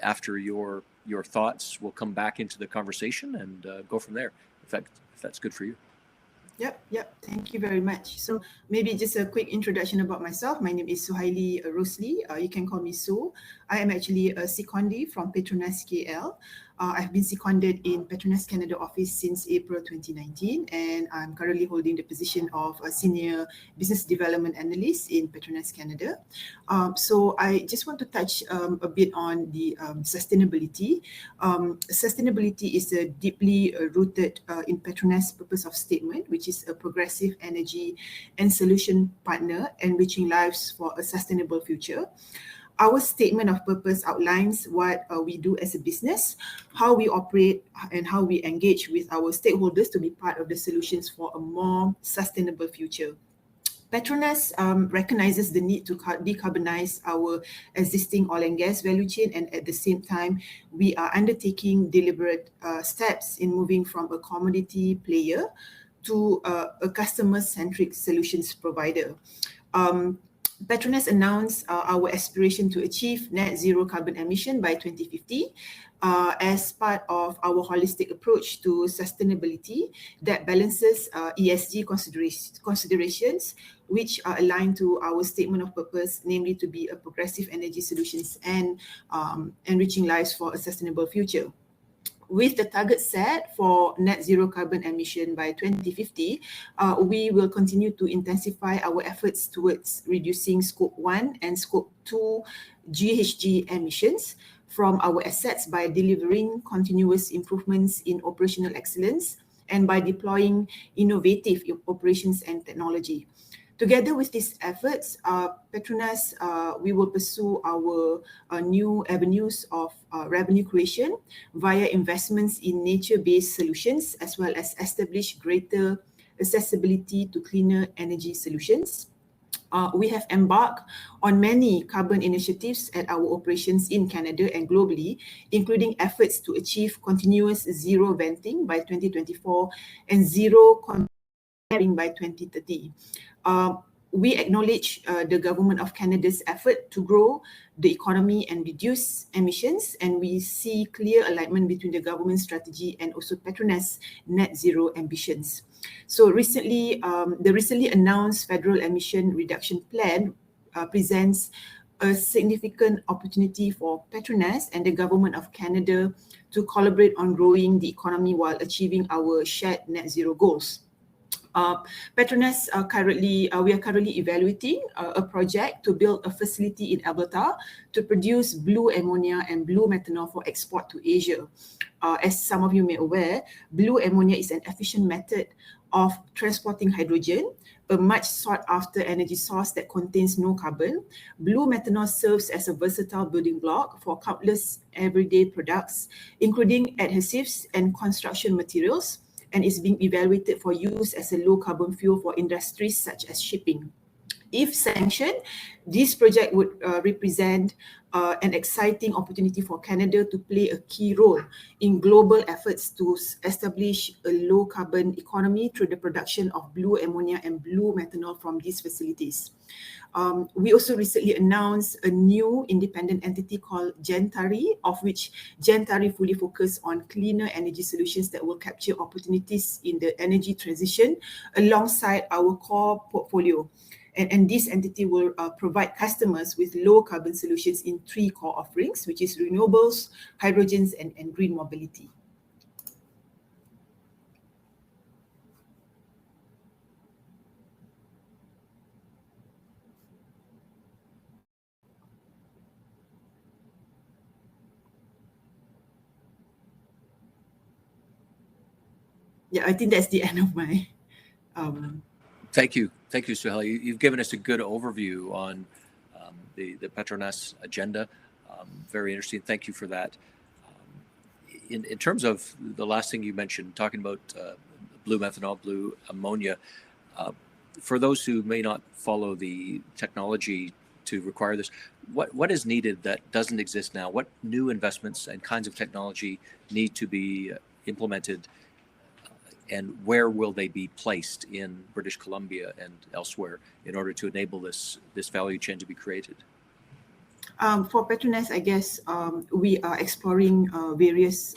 after your thoughts, we'll come back into the conversation and go from there. If that's good for you. Yep. Thank you very much. So maybe just a quick introduction about myself. My name is Suhaili Rosli. You can call me Su. I am actually a secondee from Petronas KL. I've been seconded in Petronas Canada office since April 2019, and I'm currently holding the position of a senior business development analyst in Petronas Canada. So I just want to touch a bit on the sustainability. Sustainability is a deeply rooted in Petronas' purpose of statement, which is a progressive energy and solution partner enriching lives for a sustainable future. Our statement of purpose outlines what we do as a business, how we operate, and how we engage with our stakeholders to be part of the solutions for a more sustainable future. Petronas recognizes the need to decarbonize our existing oil and gas value chain, and at the same time, we are undertaking deliberate steps in moving from a commodity player to a customer-centric solutions provider. Petronas announced our aspiration to achieve net zero carbon emission by 2050 as part of our holistic approach to sustainability that balances ESG considerations, which are aligned to our statement of purpose, namely to be a progressive energy solutions and enriching lives for a sustainable future. With the target set for net zero carbon emission by 2050, we will continue to intensify our efforts towards reducing Scope 1 and Scope 2 GHG emissions from our assets by delivering continuous improvements in operational excellence and by deploying innovative operations and technology. Together with these efforts, Petronas, we will pursue our new avenues of revenue creation via investments in nature-based solutions, as well as establish greater accessibility to cleaner energy solutions. We have embarked on many carbon initiatives at our operations in Canada and globally, including efforts to achieve continuous zero venting by 2024 and zero flaring by 2030. We acknowledge the Government of Canada's effort to grow the economy and reduce emissions, and we see clear alignment between the government strategy and also Petronas' net zero ambitions. So recently, the recently announced federal emission reduction plan presents a significant opportunity for Petronas and the government of Canada to collaborate on growing the economy while achieving our shared net zero goals. Petronas we are currently evaluating a project to build a facility in Alberta to produce blue ammonia and blue methanol for export to Asia. As some of you may be aware, blue ammonia is an efficient method of transporting hydrogen, a much sought after energy source that contains no carbon. Blue methanol serves as a versatile building block for countless everyday products, including adhesives and construction materials, and is being evaluated for use as a low carbon fuel for industries such as shipping. If sanctioned, this project would represent an exciting opportunity for Canada to play a key role in global efforts to establish a low carbon economy through the production of blue ammonia and blue methanol from these facilities. We also recently announced a new independent entity called Gentari, of which Gentari fully focus on cleaner energy solutions that will capture opportunities in the energy transition alongside our core portfolio. And this entity will provide customers with low carbon solutions in 3 core offerings, which is renewables, hydrogens, and green mobility. Yeah, I think that's the end of my Thank you, Suhail. You've given us a good overview on the Petronas agenda. Very interesting. Thank you for that. In terms of the last thing you mentioned, talking about blue methanol, blue ammonia, for those who may not follow the technology to require this, what is needed that doesn't exist now? What new investments and kinds of technology need to be implemented? And where will they be placed in British Columbia and elsewhere in order to enable this value chain to be created? For Petronas, I guess we are exploring various,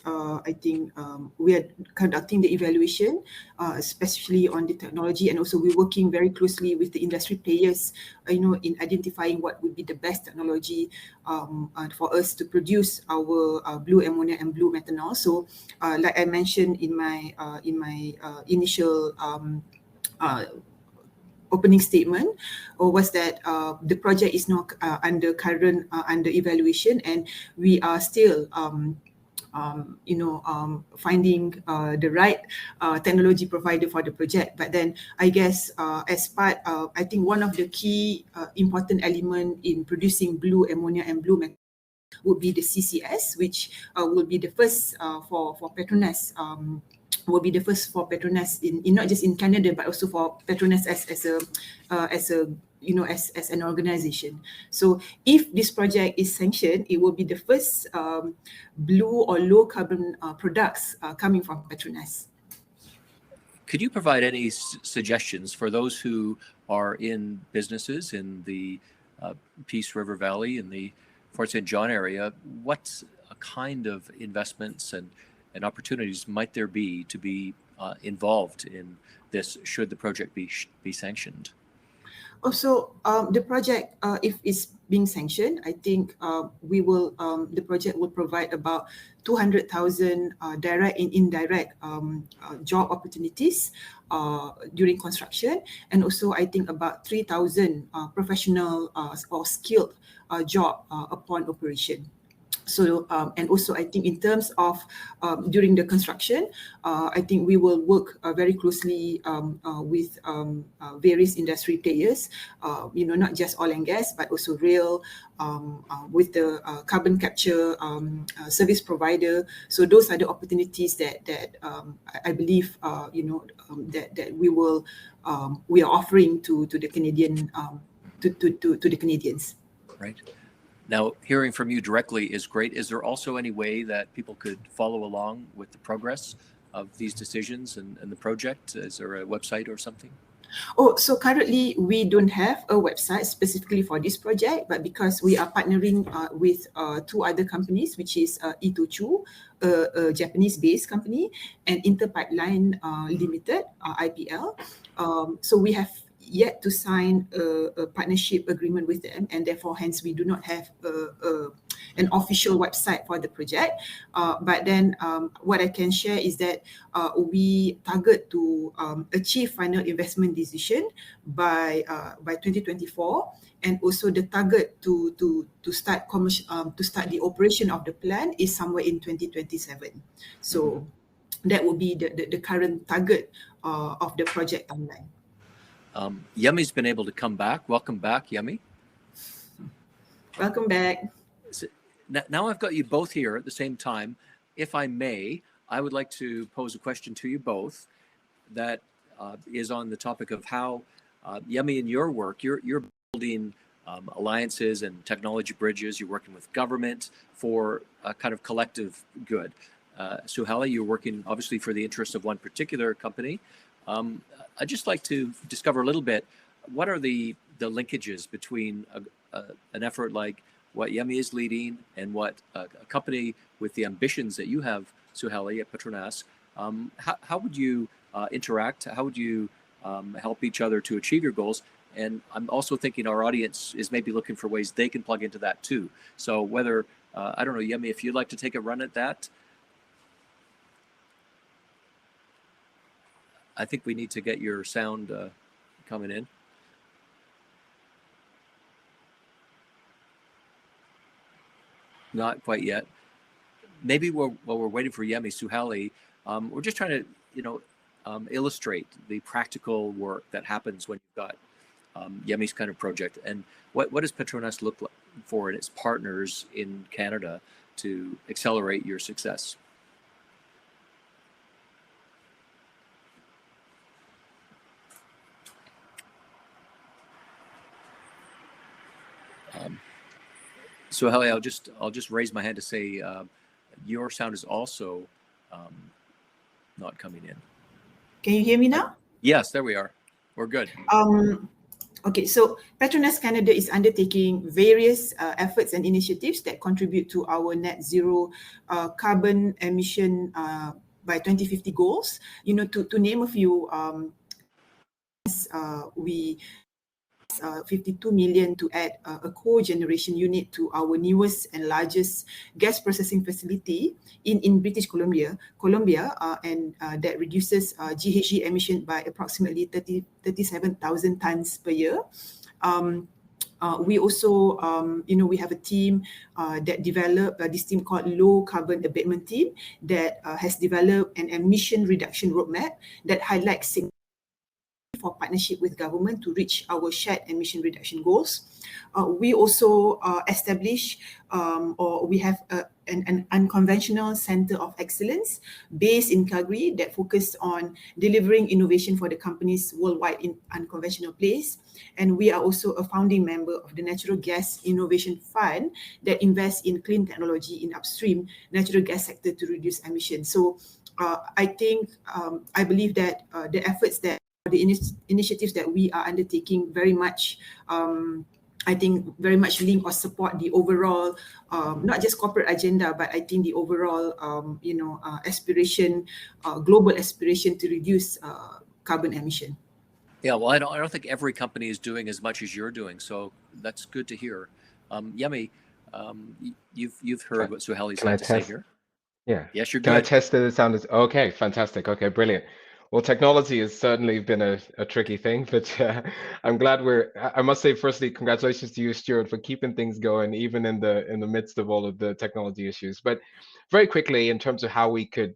we are conducting the evaluation, especially on the technology, and also we're working very closely with the industry players, in identifying what would be the best technology for us to produce our blue ammonia and blue methanol. So, like I mentioned in my initial opening statement, was that the project is now under evaluation, and we are still finding the right technology provider for the project. But then I guess as part of, I think one of the key important element in producing blue ammonia and blue methanol would be the CCS, which will be the first for Petronas. Will be the first for Petronas in not just in Canada, but also for Petronas as an organization. So if this project is sanctioned, it will be the first blue or low carbon products coming from Petronas. Could you provide any suggestions for those who are in businesses in the Peace River Valley, in the Fort St. John area? What kind of investments and opportunities might there be to be involved in this should the project be sanctioned? Also, the project, if it's being sanctioned, I think the project will provide about 200,000 direct and indirect job opportunities during construction, and also I think about 3,000 professional or skilled job upon operation. So, and also I think in terms of during the construction, I think we will work very closely with various industry players, not just oil and gas, but also rail, with the carbon capture service provider. So those are the opportunities that I believe, that we are offering to the Canadian, to the Canadians. Right. Now, hearing from you directly is great. Is there also any way that people could follow along with the progress of these decisions and the project? Is there a website or something? Oh, so currently we don't have a website specifically for this project, but because we are partnering with 2 other companies, which is Itochu, a Japanese-based company, and Interpipeline Limited, IPL. So we have yet to sign a partnership agreement with them, and therefore, hence, we do not have an official website for the project. But then what I can share is that we target to achieve final investment decision by 2024, and also the target to start to start the operation of the plant is somewhere in 2027. So that will be the current target of the project timeline. Yummy's been able to come back. Welcome back, Yummy. Welcome back. So, now I've got you both here at the same time. If I may, I would like to pose a question to you both that is on the topic of how, Yummy, in your work, you're building alliances and technology bridges. You're working with government for a kind of collective good. Suhaili, you're working obviously for the interest of one particular company. I'd just like to discover a little bit, what are the linkages between an effort like what Yummy is leading and what a company with the ambitions that you have, Suhaili, at Petronas, how would you interact? How would you help each other to achieve your goals? And I'm also thinking our audience is maybe looking for ways they can plug into that too. So whether, I don't know, Yummy, if you'd like to take a run at that. I think we need to get your sound coming in. Not quite yet. Maybe while we're waiting for Yummy, Suhaili, we're just trying to, illustrate the practical work that happens when you've got Yummy's kind of project. And what does Petronas look like for its partners in Canada to accelerate your success? So Suhaili, I'll just raise my hand to say your sound is also not coming in. Can you hear me now? Yes, there we are. We're good. Okay, so Petronas Canada is undertaking various efforts and initiatives that contribute to our net zero carbon emission by 2050 goals. To name a few, we 52 million to add a cogeneration unit to our newest and largest gas processing facility in British Columbia, and that reduces GHG emission by approximately 37,000 tons per year. We also, we have a team that developed this team called Low Carbon Abatement Team that has developed an emission reduction roadmap that highlights for partnership with government to reach our shared emission reduction goals. We also establish or we have an unconventional center of excellence based in Calgary that focused on delivering innovation for the companies worldwide in unconventional plays. And we are also a founding member of the Natural Gas Innovation Fund that invests in clean technology in upstream natural gas sector to reduce emissions. So I think, I believe that the efforts that the initiatives that we are undertaking very much, I think, very much link or support the overall, not just corporate agenda, but I think the overall, aspiration, global aspiration to reduce carbon emission. Yeah, well, I don't think every company is doing as much as you're doing, so that's good to hear. Yummy, you've heard what Suhaili's had to say here. Yeah. Yes, you're good. Can I test that the sound is okay? Fantastic. Okay, brilliant. Well, technology has certainly been a tricky thing, but I'm glad I must say, firstly, congratulations to you, Stuart, for keeping things going, even in the midst of all of the technology issues. But very quickly, in terms of how we could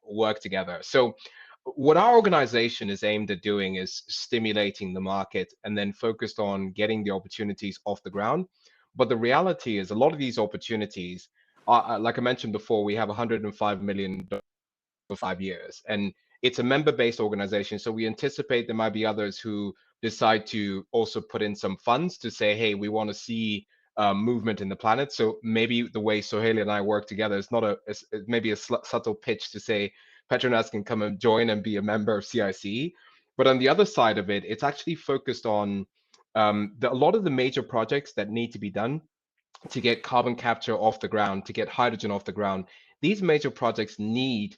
work together. So what our organization is aimed at doing is stimulating the market and then focused on getting the opportunities off the ground. But the reality is a lot of these opportunities are, like I mentioned before, we have $105 million for 5 years. And it's a member-based organization, so we anticipate there might be others who decide to also put in some funds to say, hey, we want to see movement in the planet. So maybe the way Suhaili and I work together is not maybe a subtle pitch to say Petronas can come and join and be a member of CIC. But on the other side of it, it's actually focused on a lot of the major projects that need to be done to get carbon capture off the ground, to get hydrogen off the ground. These major projects need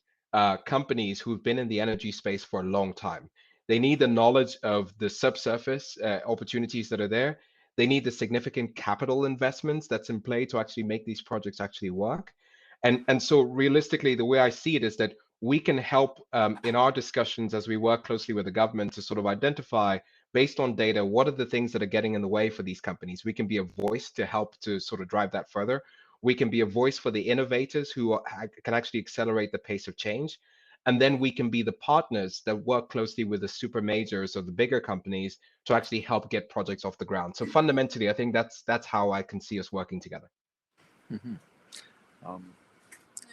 companies who've been in the energy space for a long time. They need the knowledge of the subsurface opportunities that are there. They need the significant capital investments that's in play to actually make these projects actually work. And so realistically, the way I see it is that we can help in our discussions as we work closely with the government to sort of identify, based on data, what are the things that are getting in the way for these companies. We can be a voice to help to sort of drive that further. We can be a voice for the innovators who can actually accelerate the pace of change. And then we can be the partners that work closely with the super majors or the bigger companies to actually help get projects off the ground. So fundamentally, I think that's how I can see us working together. Mm-hmm.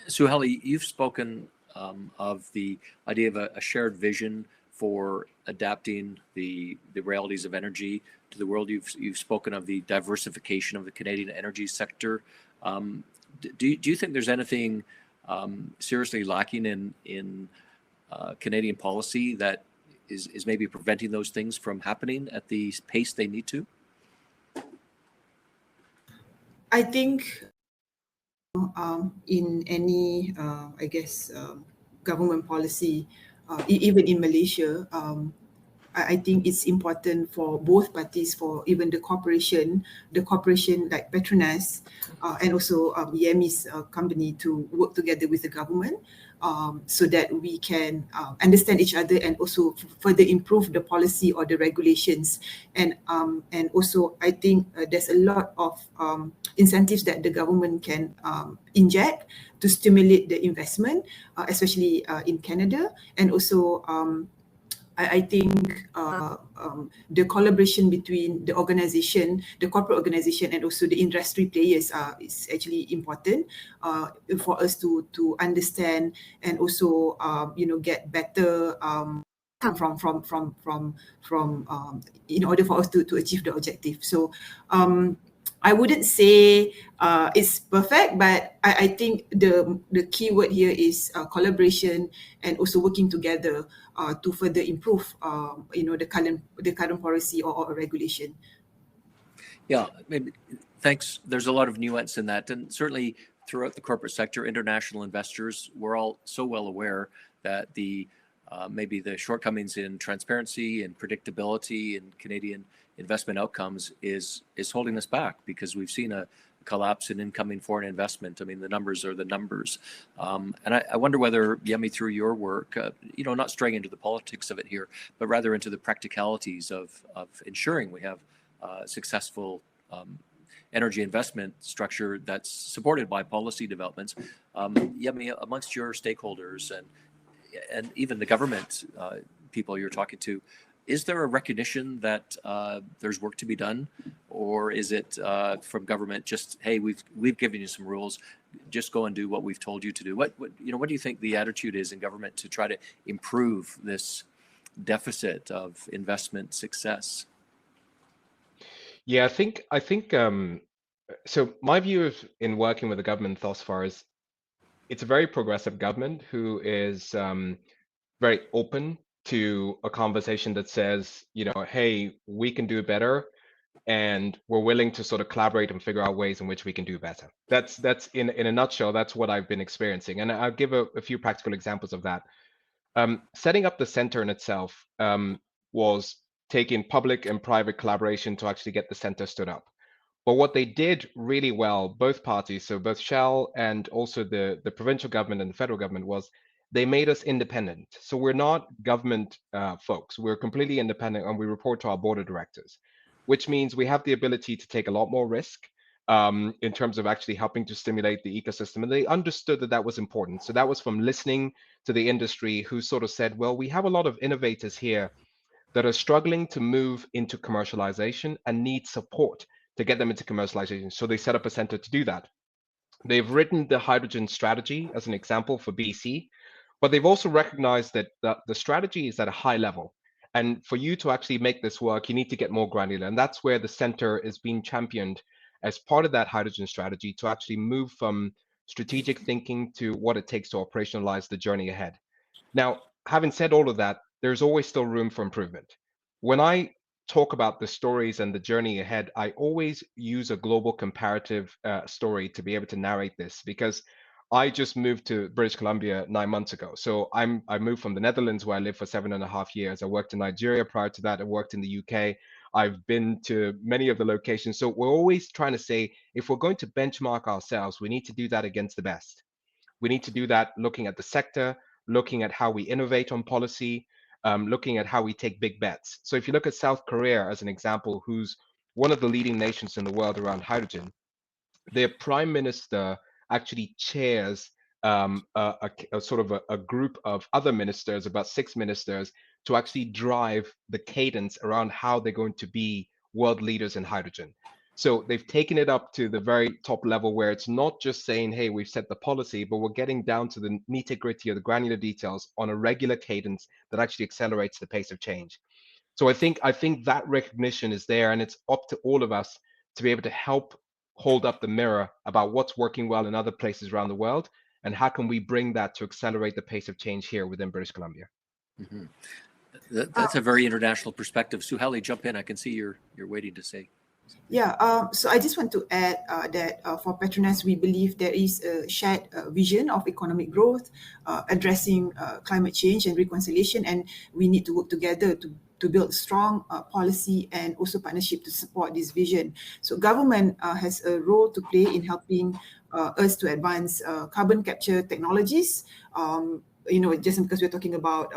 Suhaili, you've spoken of the idea of a shared vision for adapting the realities of energy to the world. You've spoken of the diversification of the Canadian energy sector. Do you think there's anything seriously lacking in Canadian policy that is maybe preventing those things from happening at the pace they need to? I think in any, I guess, government policy, even in Malaysia, I think it's important for both parties, for even the corporation like Petronas and also Yami's company, to work together with the government so that we can understand each other and also further improve the policy or the regulations. And also, I think there's a lot of incentives that the government can inject to stimulate the investment, especially in Canada. And also, I think the collaboration between the organization, the corporate organization, and also the industry players is actually important for us to understand and also get better from in order for us to achieve the objective. So I wouldn't say it's perfect, but I think the key word here is collaboration and also working together to further improve, the current policy or regulation. Yeah, maybe, thanks. There's a lot of nuance in that, and certainly throughout the corporate sector, international investors, we're all so well aware that maybe the shortcomings in transparency and predictability in Canadian investment outcomes is holding us back, because we've seen a collapse in incoming foreign investment. I mean, the numbers are the numbers. And I wonder whether, Yami, through your work, not straying into the politics of it here, but rather into the practicalities of ensuring we have successful energy investment structure that's supported by policy developments. Yami, amongst your stakeholders and even the government people you're talking to, is there a recognition that there's work to be done, or is it from government just, hey, we've given you some rules, just go and do what we've told you to do? What do you think the attitude is in government to try to improve this deficit of investment success? Yeah, I think so my view in working with the government thus far is it's a very progressive government who is very open to a conversation that says, hey, we can do better, and we're willing to sort of collaborate and figure out ways in which we can do better. That's in a nutshell, that's what I've been experiencing. And I'll give a few practical examples of that. Setting up the center in itself was taking public and private collaboration to actually get the center stood up. But what they did really well, both parties, so both Shell and also the provincial government and the federal government, was they made us independent. So we're not government folks. We're completely independent, and we report to our board of directors, which means we have the ability to take a lot more risk in terms of actually helping to stimulate the ecosystem. And they understood that that was important. So that was from listening to the industry, who sort of said, well, we have a lot of innovators here that are struggling to move into commercialization and need support to get them into commercialization. So they set up a center to do that. They've written the hydrogen strategy as an example for BC, but they've also recognized that the strategy is at a high level. And for you to actually make this work, you need to get more granular. And that's where the center is being championed as part of that hydrogen strategy, to actually move from strategic thinking to what it takes to operationalize the journey ahead. Now, having said all of that, there's always still room for improvement. When I talk about the stories and the journey ahead, I always use a global comparative story to be able to narrate this, because I just moved to British Columbia 9 months ago. So I moved from the Netherlands, where I lived for 7.5 years. I worked in Nigeria prior to that. I worked in the UK. I've been to many of the locations. So we're always trying to say, if we're going to benchmark ourselves, we need to do that against the best. We need to do that looking at the sector, looking at how we innovate on policy, looking at how we take big bets. So if you look at South Korea as an example, who's one of the leading nations in the world around hydrogen, their prime minister actually chairs a sort of a group of other ministers, about 6 ministers, to actually drive the cadence around how they're going to be world leaders in hydrogen. So they've taken it up to the very top level, where it's not just saying, hey, we've set the policy, but we're getting down to the nitty gritty of the granular details on a regular cadence that actually accelerates the pace of change. So I think that recognition is there, and it's up to all of us to be able to help hold up the mirror about what's working well in other places around the world, and how can we bring that to accelerate the pace of change here within British Columbia. Mm-hmm. That's a very international perspective. Suhaili, jump in. I can see you're waiting to say. Yeah, so I just want to add that for Petronas, we believe there is a shared vision of economic growth, addressing climate change and reconciliation, and we need to work together to build strong policy and also partnership to support this vision. So government has a role to play in helping us to advance carbon capture technologies, just because we're talking about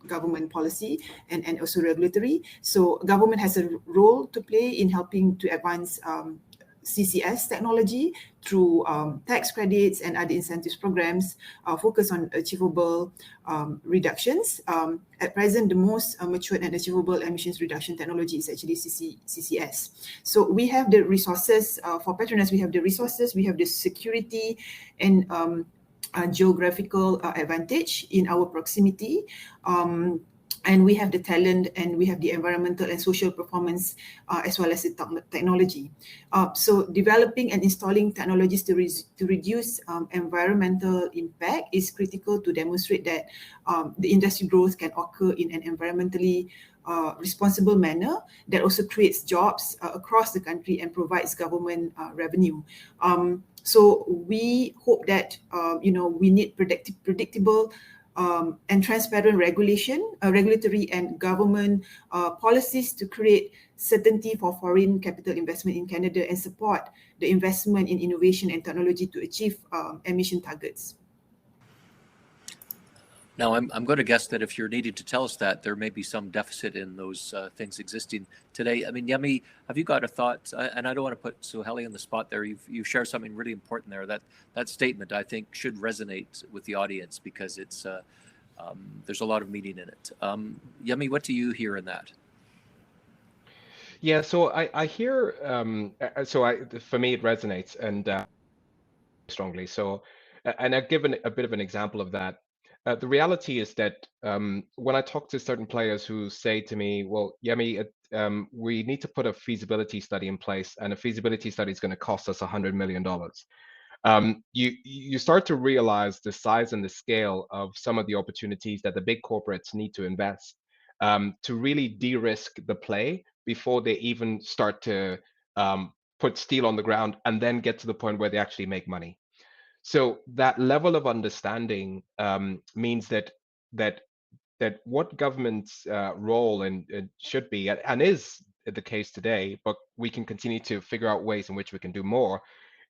government policy and also regulatory. So government has a role to play in helping to advance CCS technology through tax credits and other incentives programs focus on achievable reductions. At present, the most matured and achievable emissions reduction technology is actually CCS. So we have the resources for Petronas. We have the resources, we have the security and geographical advantage in our proximity. And we have the talent, and we have the environmental and social performance, as well as the technology. So developing and installing technologies to reduce environmental impact is critical to demonstrate that the industry growth can occur in an environmentally responsible manner that also creates jobs across the country and provides government revenue. So we hope that, we need predictable and transparent regulatory and government policies to create certainty for foreign capital investment in Canada and support the investment in innovation and technology to achieve emission targets. Now, I'm going to guess that if you're needing to tell us that, there may be some deficit in those things existing today. I mean, Yemi, have you got a thought? And I don't want to put Suhaili on the spot there. You've shared something really important there. That statement, I think, should resonate with the audience, because it's there's a lot of meaning in it. Yemi, what do you hear in that? Yeah, so I hear, for me, it resonates and strongly. So, and I've given a bit of an example of that. The reality is that when I talk to certain players who say to me, well, Yemi, we need to put a feasibility study in place, and a feasibility study is going to cost us $100 million. You start to realize the size and the scale of some of the opportunities that the big corporates need to invest to really de-risk the play before they even start to put steel on the ground and then get to the point where they actually make money. So that level of understanding means that what government's role and should be, and is the case today, but we can continue to figure out ways in which we can do more,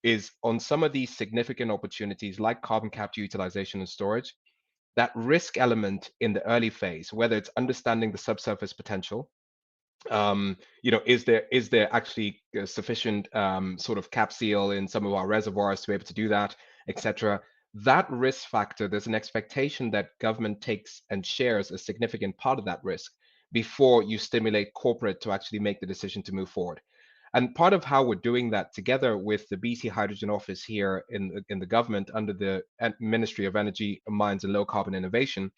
is on some of these significant opportunities like carbon capture, utilization, and storage. That risk element in the early phase, whether it's understanding the subsurface potential, is there actually sufficient sort of cap seal in some of our reservoirs to be able to do that, etc. That risk factor, there's an expectation that government takes and shares a significant part of that risk before you stimulate corporate to actually make the decision to move forward. And part of how we're doing that together with the BC Hydrogen Office here in the government under the Ministry of Energy, Mines and Low Carbon Innovation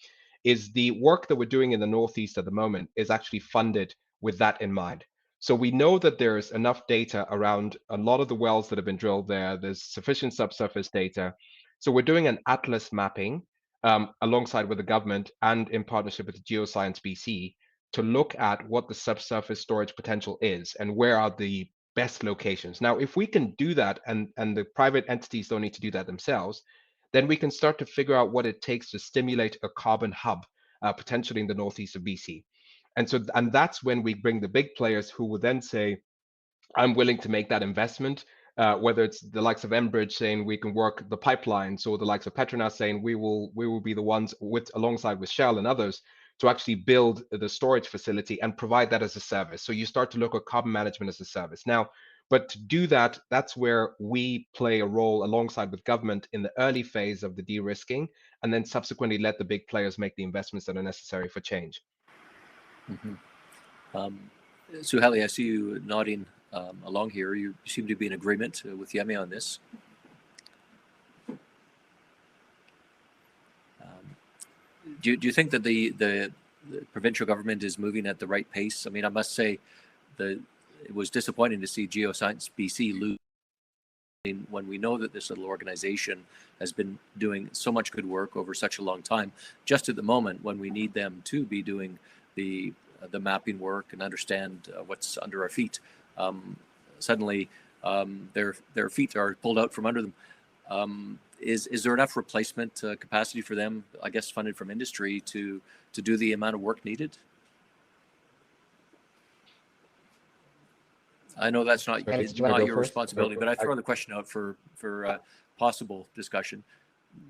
is the work that we're doing in the Northeast at the moment is actually funded with that in mind. So we know that there's enough data around a lot of the wells that have been drilled there. There's sufficient subsurface data. So we're doing an atlas mapping alongside with the government and in partnership with Geoscience BC to look at what the subsurface storage potential is and where are the best locations. Now, if we can do that and the private entities don't need to do that themselves, then we can start to figure out what it takes to stimulate a carbon hub, potentially in the northeast of BC. And that's when we bring the big players who will then say, I'm willing to make that investment, whether it's the likes of Enbridge saying we can work the pipelines, or the likes of Petronas saying we will be the ones alongside with Shell and others to actually build the storage facility and provide that as a service. So you start to look at carbon management as a service. Now, but to do that, that's where we play a role alongside with government in the early phase of the de-risking, and then subsequently let the big players make the investments that are necessary for change. Suhaili, I see you nodding along here. You seem to be in agreement with Yemi on this. Do you think that the provincial government is moving at the right pace? I mean, I must say that it was disappointing to see Geoscience BC lose when we know that this little organization has been doing so much good work over such a long time, just at the moment when we need them to be doing the mapping work and understand what's under our feet. Suddenly, their feet are pulled out from under them. Is there enough replacement capacity for them, I guess, funded from industry to do the amount of work needed? I know that's not your responsibility, but I throw the question out for possible discussion.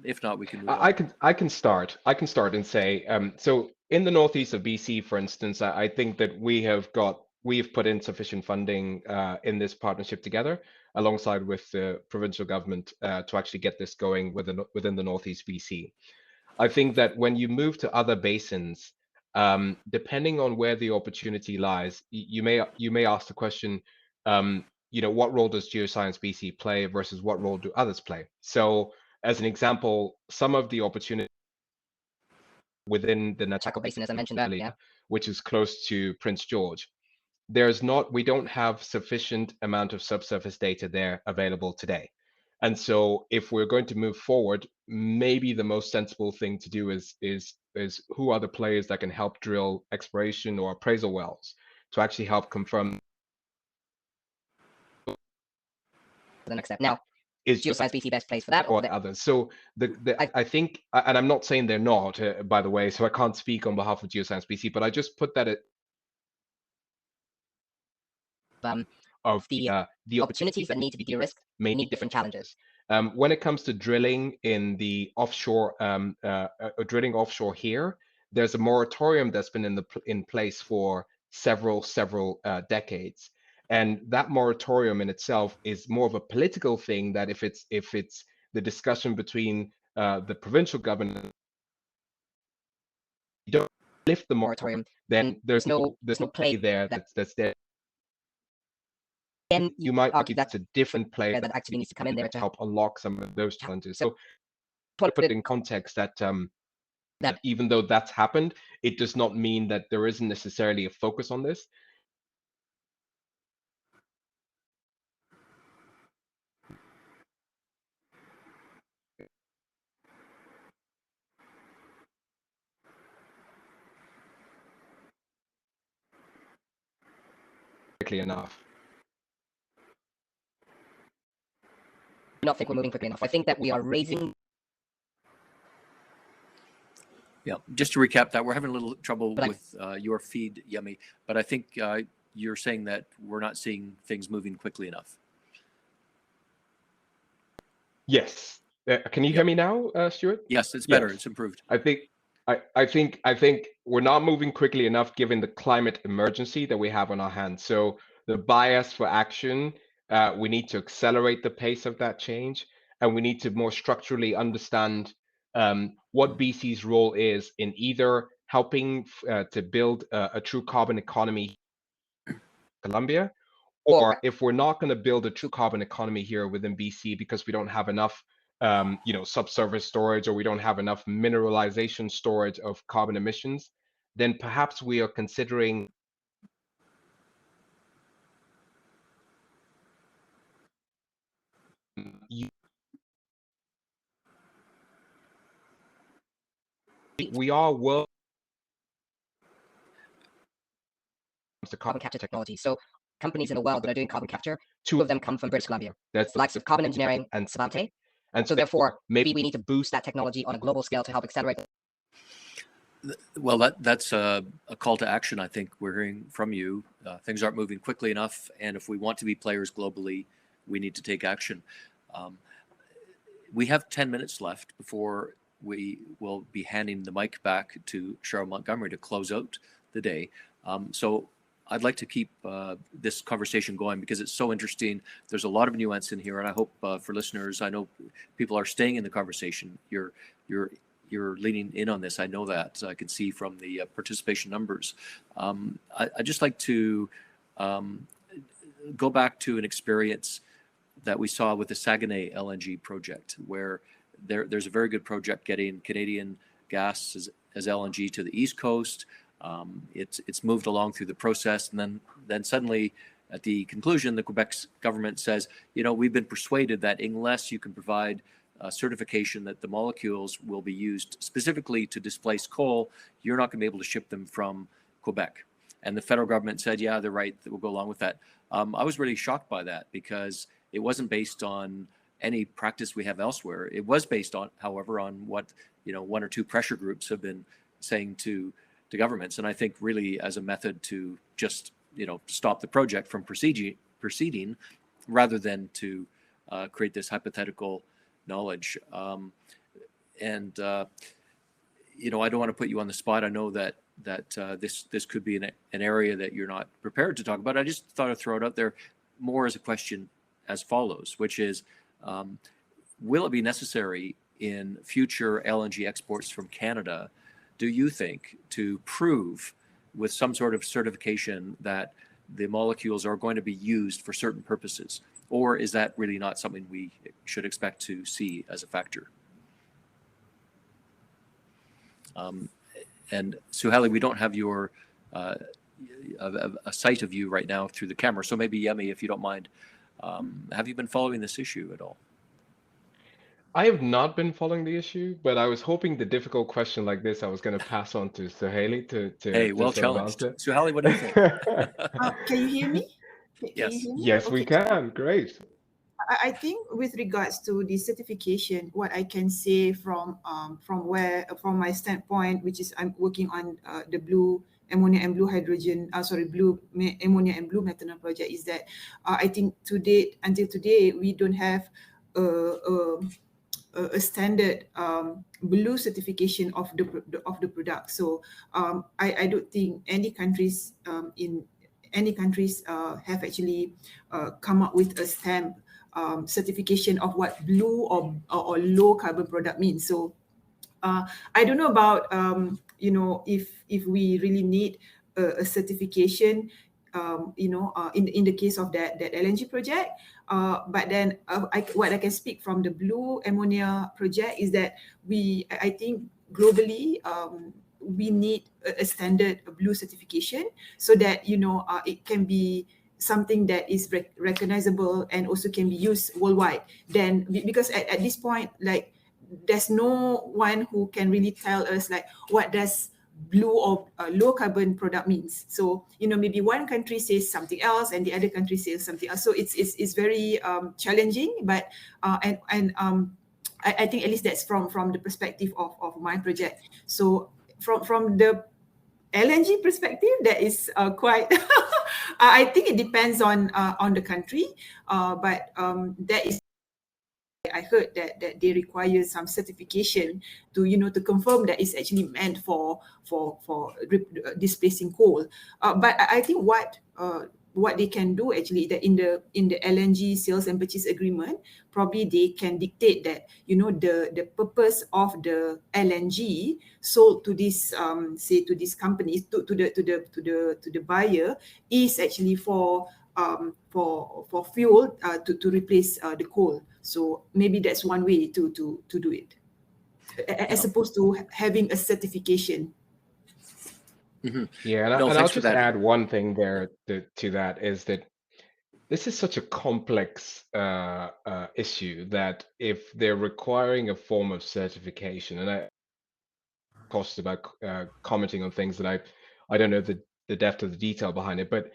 If not, we can move on. I can start and say, so in the northeast of BC, for instance, I think that we've put in sufficient funding in this partnership together, alongside with the provincial government, to actually get this going within the northeast BC. I think that when you move to other basins, depending on where the opportunity lies, you may ask the question, what role does Geoscience BC play versus what role do others play? So, as an example, some of the opportunity within the Chaco Basin, as I mentioned earlier, which is close to Prince George, we don't have sufficient amount of subsurface data there available today. And so if we're going to move forward, maybe the most sensible thing to do is who are the players that can help drill exploration or appraisal wells to actually help confirm the next step. Now, is Geoscience BC best placed for that, or the others? So I think, and I'm not saying they're not, by the way, so I can't speak on behalf of Geoscience BC, but I just put that of the opportunities that need to be de-risked may need different challenges. When it comes to drilling in the offshore, drilling offshore here, there's a moratorium that's been in place for several decades. And that moratorium in itself is more of a political thing, that if it's the discussion between the provincial government, you don't lift the moratorium, then there's no play there that's there. Then you might argue that's a different player that actually needs to come in there to help unlock some of those challenges. So to put it in context, that even though that's happened, it does not mean that there isn't necessarily a focus on this. Quickly enough. I don't think we're moving quickly enough. I think that we are raising. Yeah, just to recap that, we're having a little trouble with your feed, Yemi, but I think you're saying that we're not seeing things moving quickly enough. Yes. Can you hear me now, Stuart? Yes, it's better. Yes. It's improved. I think we're not moving quickly enough given the climate emergency that we have on our hands. So the bias for action, we need to accelerate the pace of that change, and we need to more structurally understand what BC's role is in either helping to build a true carbon economy in Colombia, or if we're not going to build a true carbon economy here within BC because we don't have enough subsurface storage, or we don't have enough mineralization storage of carbon emissions, then perhaps we are considering we are world to carbon capture technology. So companies in the world that are doing carbon capture, two of them come from British Columbia. That's the likes of Carbon Engineering and Svante. And so therefore, maybe we need to boost that technology on a global scale to help accelerate. Well, that's a call to action. I think we're hearing from you. Things aren't moving quickly enough, and if we want to be players globally, we need to take action. We have 10 minutes left before we will be handing the mic back to Cheryl Montgomery to close out the day. So I'd like to keep this conversation going because it's so interesting. There's a lot of nuance in here, and I hope for listeners, I know people are staying in the conversation. You're leaning in on this. I know that. I can see from the participation numbers. I'd just like to go back to an experience that we saw with the Saguenay LNG project, where there's a very good project getting Canadian gas as LNG to the East Coast. It's moved along through the process, and then suddenly at the conclusion, the Quebec government says, we've been persuaded that unless you can provide certification that the molecules will be used specifically to displace coal, you're not going to be able to ship them from Quebec. And the federal government said, yeah, they're right, that we'll go along with that. I was really shocked by that because it wasn't based on any practice we have elsewhere. It was based on, however, on what one or two pressure groups have been saying to governments. And I think really as a method to just stop the project from proceeding rather than to create this hypothetical knowledge. I don't want to put you on the spot. I know that this could be an area that you're not prepared to talk about. I just thought I'd throw it out there more as a question as follows, which is, will it be necessary in future LNG exports from Canada, do you think, to prove with some sort of certification that the molecules are going to be used for certain purposes? Or is that really not something we should expect to see as a factor? And Suhaili, we don't have your a sight of you right now through the camera. So maybe Yemi, if you don't mind, have you been following this issue at all? I have not been following the issue, but I was hoping the difficult question like this, I was going to pass on to Suhaili to Hey, well sort of challenged. answer. Suhaili, what do you think? Can you hear me? Can Yes. you hear me? Yes, we Okay. can. Great. I think with regards to the certification, what I can say from my standpoint, which is I'm working on the blue ammonia and blue hydrogen, blue ammonia and blue methanol project, is that I think until today, we don't have a standard blue certification of the product. So I don't think any countries have actually come up with a stamp certification of what blue or low carbon product means. So I don't know about if we really need a certification in the case of that LNG project. But then what I can speak from the blue ammonia project is that I think globally we need a standard blue certification so that it can be something that is recognizable and also can be used worldwide. Then because at this point, like, there's no one who can really tell us like what does blue or low carbon product means. So maybe one country says something else and the other country says something else. So it's very challenging. But I think at least that's from the perspective of my project. So from the LNG perspective, that is quite. I think it depends on the country, but that is. I heard that they require some certification to confirm that it's actually meant for displacing coal. But I think what they can do actually, that in the LNG sales and purchase agreement, probably they can dictate that the purpose of the LNG sold to this to these companies to the buyer is actually for fuel to replace the coal. So maybe that's one way to do it, as opposed to having a certification. Mm-hmm. Yeah, and I'll just add one thing there to that, is that this is such a complex issue that if they're requiring a form of certification, and I cautious about commenting on things that I don't know the depth of the detail behind it, but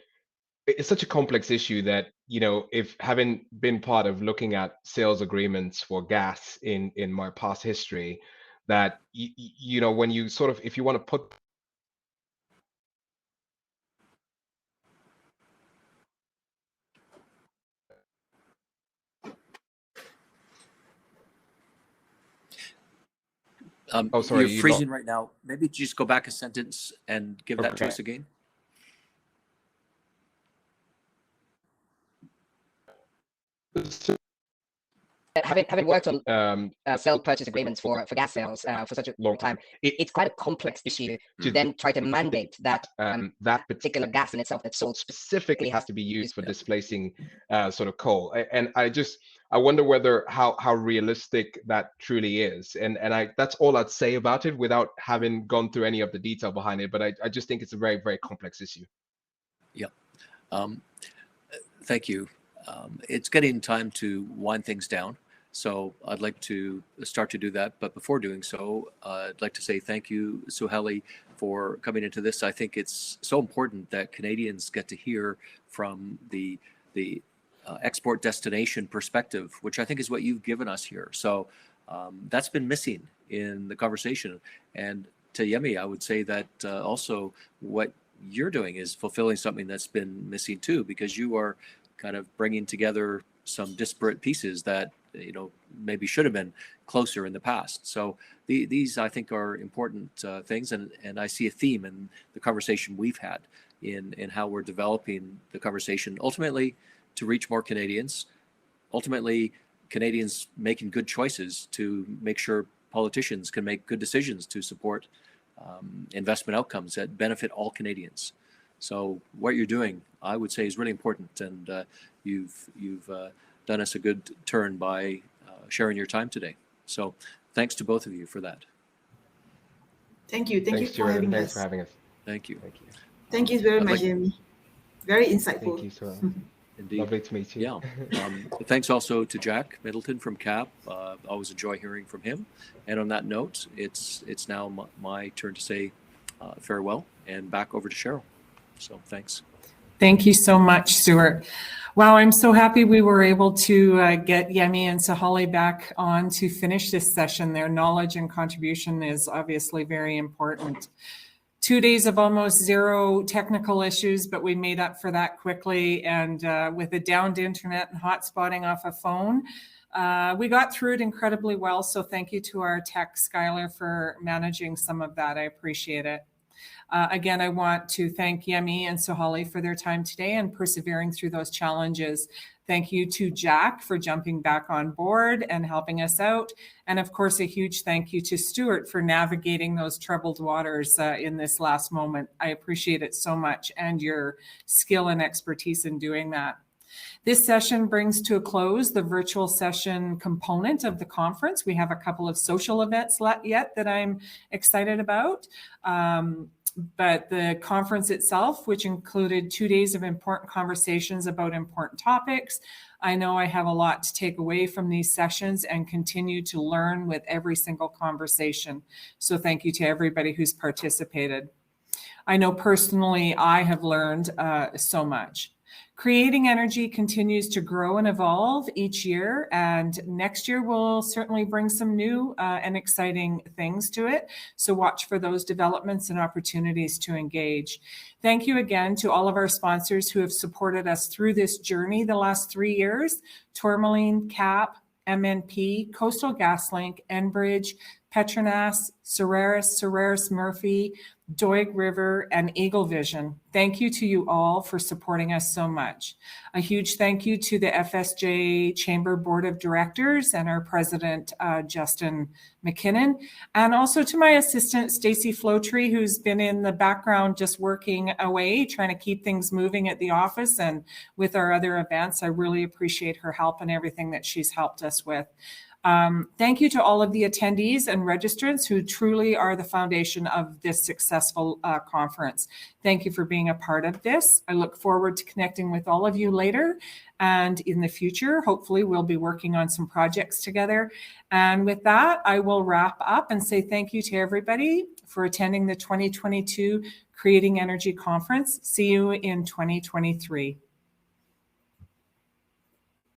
it's such a complex issue that, you know, if having been part of looking at sales agreements for gas in my past history, that you know, when you sort of, if you want to put Oh, sorry, You're you freezing right now. Maybe just go back a sentence and give that to Okay. us again. Having worked on sell purchase agreements for gas sales for such a long time, it's quite a complex issue to then try to mandate that that particular gas in itself that's sold specifically has to be used for displacing sort of coal. And I wonder whether how realistic that truly is. And that's all I'd say about it without having gone through any of the detail behind it. But I just think it's a very, very complex issue. Yeah. Thank you. It's getting time to wind things down. So I'd like to start to do that. But before doing so, I'd like to say thank you, Suhaili, for coming into this. I think it's so important that Canadians get to hear from the export destination perspective, which I think is what you've given us here. So that's been missing in the conversation. And to Yemi, I would say that also what you're doing is fulfilling something that's been missing too, because you are kind of bringing together some disparate pieces that, you know, maybe should have been closer in the past. So these, I think, are important things, and I see a theme in the conversation we've had in how we're developing the conversation, ultimately to reach more Canadians, ultimately Canadians making good choices to make sure politicians can make good decisions to support investment outcomes that benefit all Canadians. So what you're doing, I would say, is really important, and you've done us a good turn by sharing your time today. So thanks to both of you for that. Thank you. Thank you for having Thanks us. for having us. Thank you. Thank you. Thank you very I'd much, like- Jamie. Very insightful. Thank you, so Indeed. lovely to meet you. Yeah. Thanks also to Jack Middleton from CAP. Always enjoy hearing from him. And on that note, it's now my turn to say farewell and back over to Cheryl. So thanks. Thank you so much, Stuart. Wow, I'm so happy we were able to get Yemi and Suhaili back on to finish this session. Their knowledge and contribution is obviously very important. 2 days of almost zero technical issues, but we made up for that quickly. And with a downed internet and hotspotting off a phone, we got through it incredibly well. So thank you to our tech, Skylar, for managing some of that. I appreciate it. Again, I want to thank Yemi and Suhaili for their time today and persevering through those challenges. Thank you to Jack for jumping back on board and helping us out. And of course, a huge thank you to Stuart for navigating those troubled waters in this last moment. I appreciate it so much, and your skill and expertise in doing that. This session brings to a close the virtual session component of the conference. We have a couple of social events yet that I'm excited about. But the conference itself, which included 2 days of important conversations about important topics, I know I have a lot to take away from these sessions and continue to learn with every single conversation. So thank you to everybody who's participated. I know personally I have learned so much. Creating Energy continues to grow and evolve each year, and next year will certainly bring some new and exciting things to it. So watch for those developments and opportunities to engage. Thank you again to all of our sponsors who have supported us through this journey the last 3 years: Tourmaline, CAP, MNP, Coastal GasLink, Enbridge, Petronas, Solaris Murphy, Doig River, and Eagle Vision. Thank you to you all for supporting us so much. A huge thank you to the FSJ Chamber Board of Directors and our president, Justin McKinnon, and also to my assistant, Stacey Flotry, who's been in the background just working away, trying to keep things moving at the office and with our other events. I really appreciate her help and everything that she's helped us with. Thank you to all of the attendees and registrants who truly are the foundation of this successful conference. Thank you for being a part of this. I look forward to connecting with all of you later and in the future. Hopefully we'll be working on some projects together. And with that, I will wrap up and say thank you to everybody for attending the 2022 Creating Energy Conference. See you in 2023.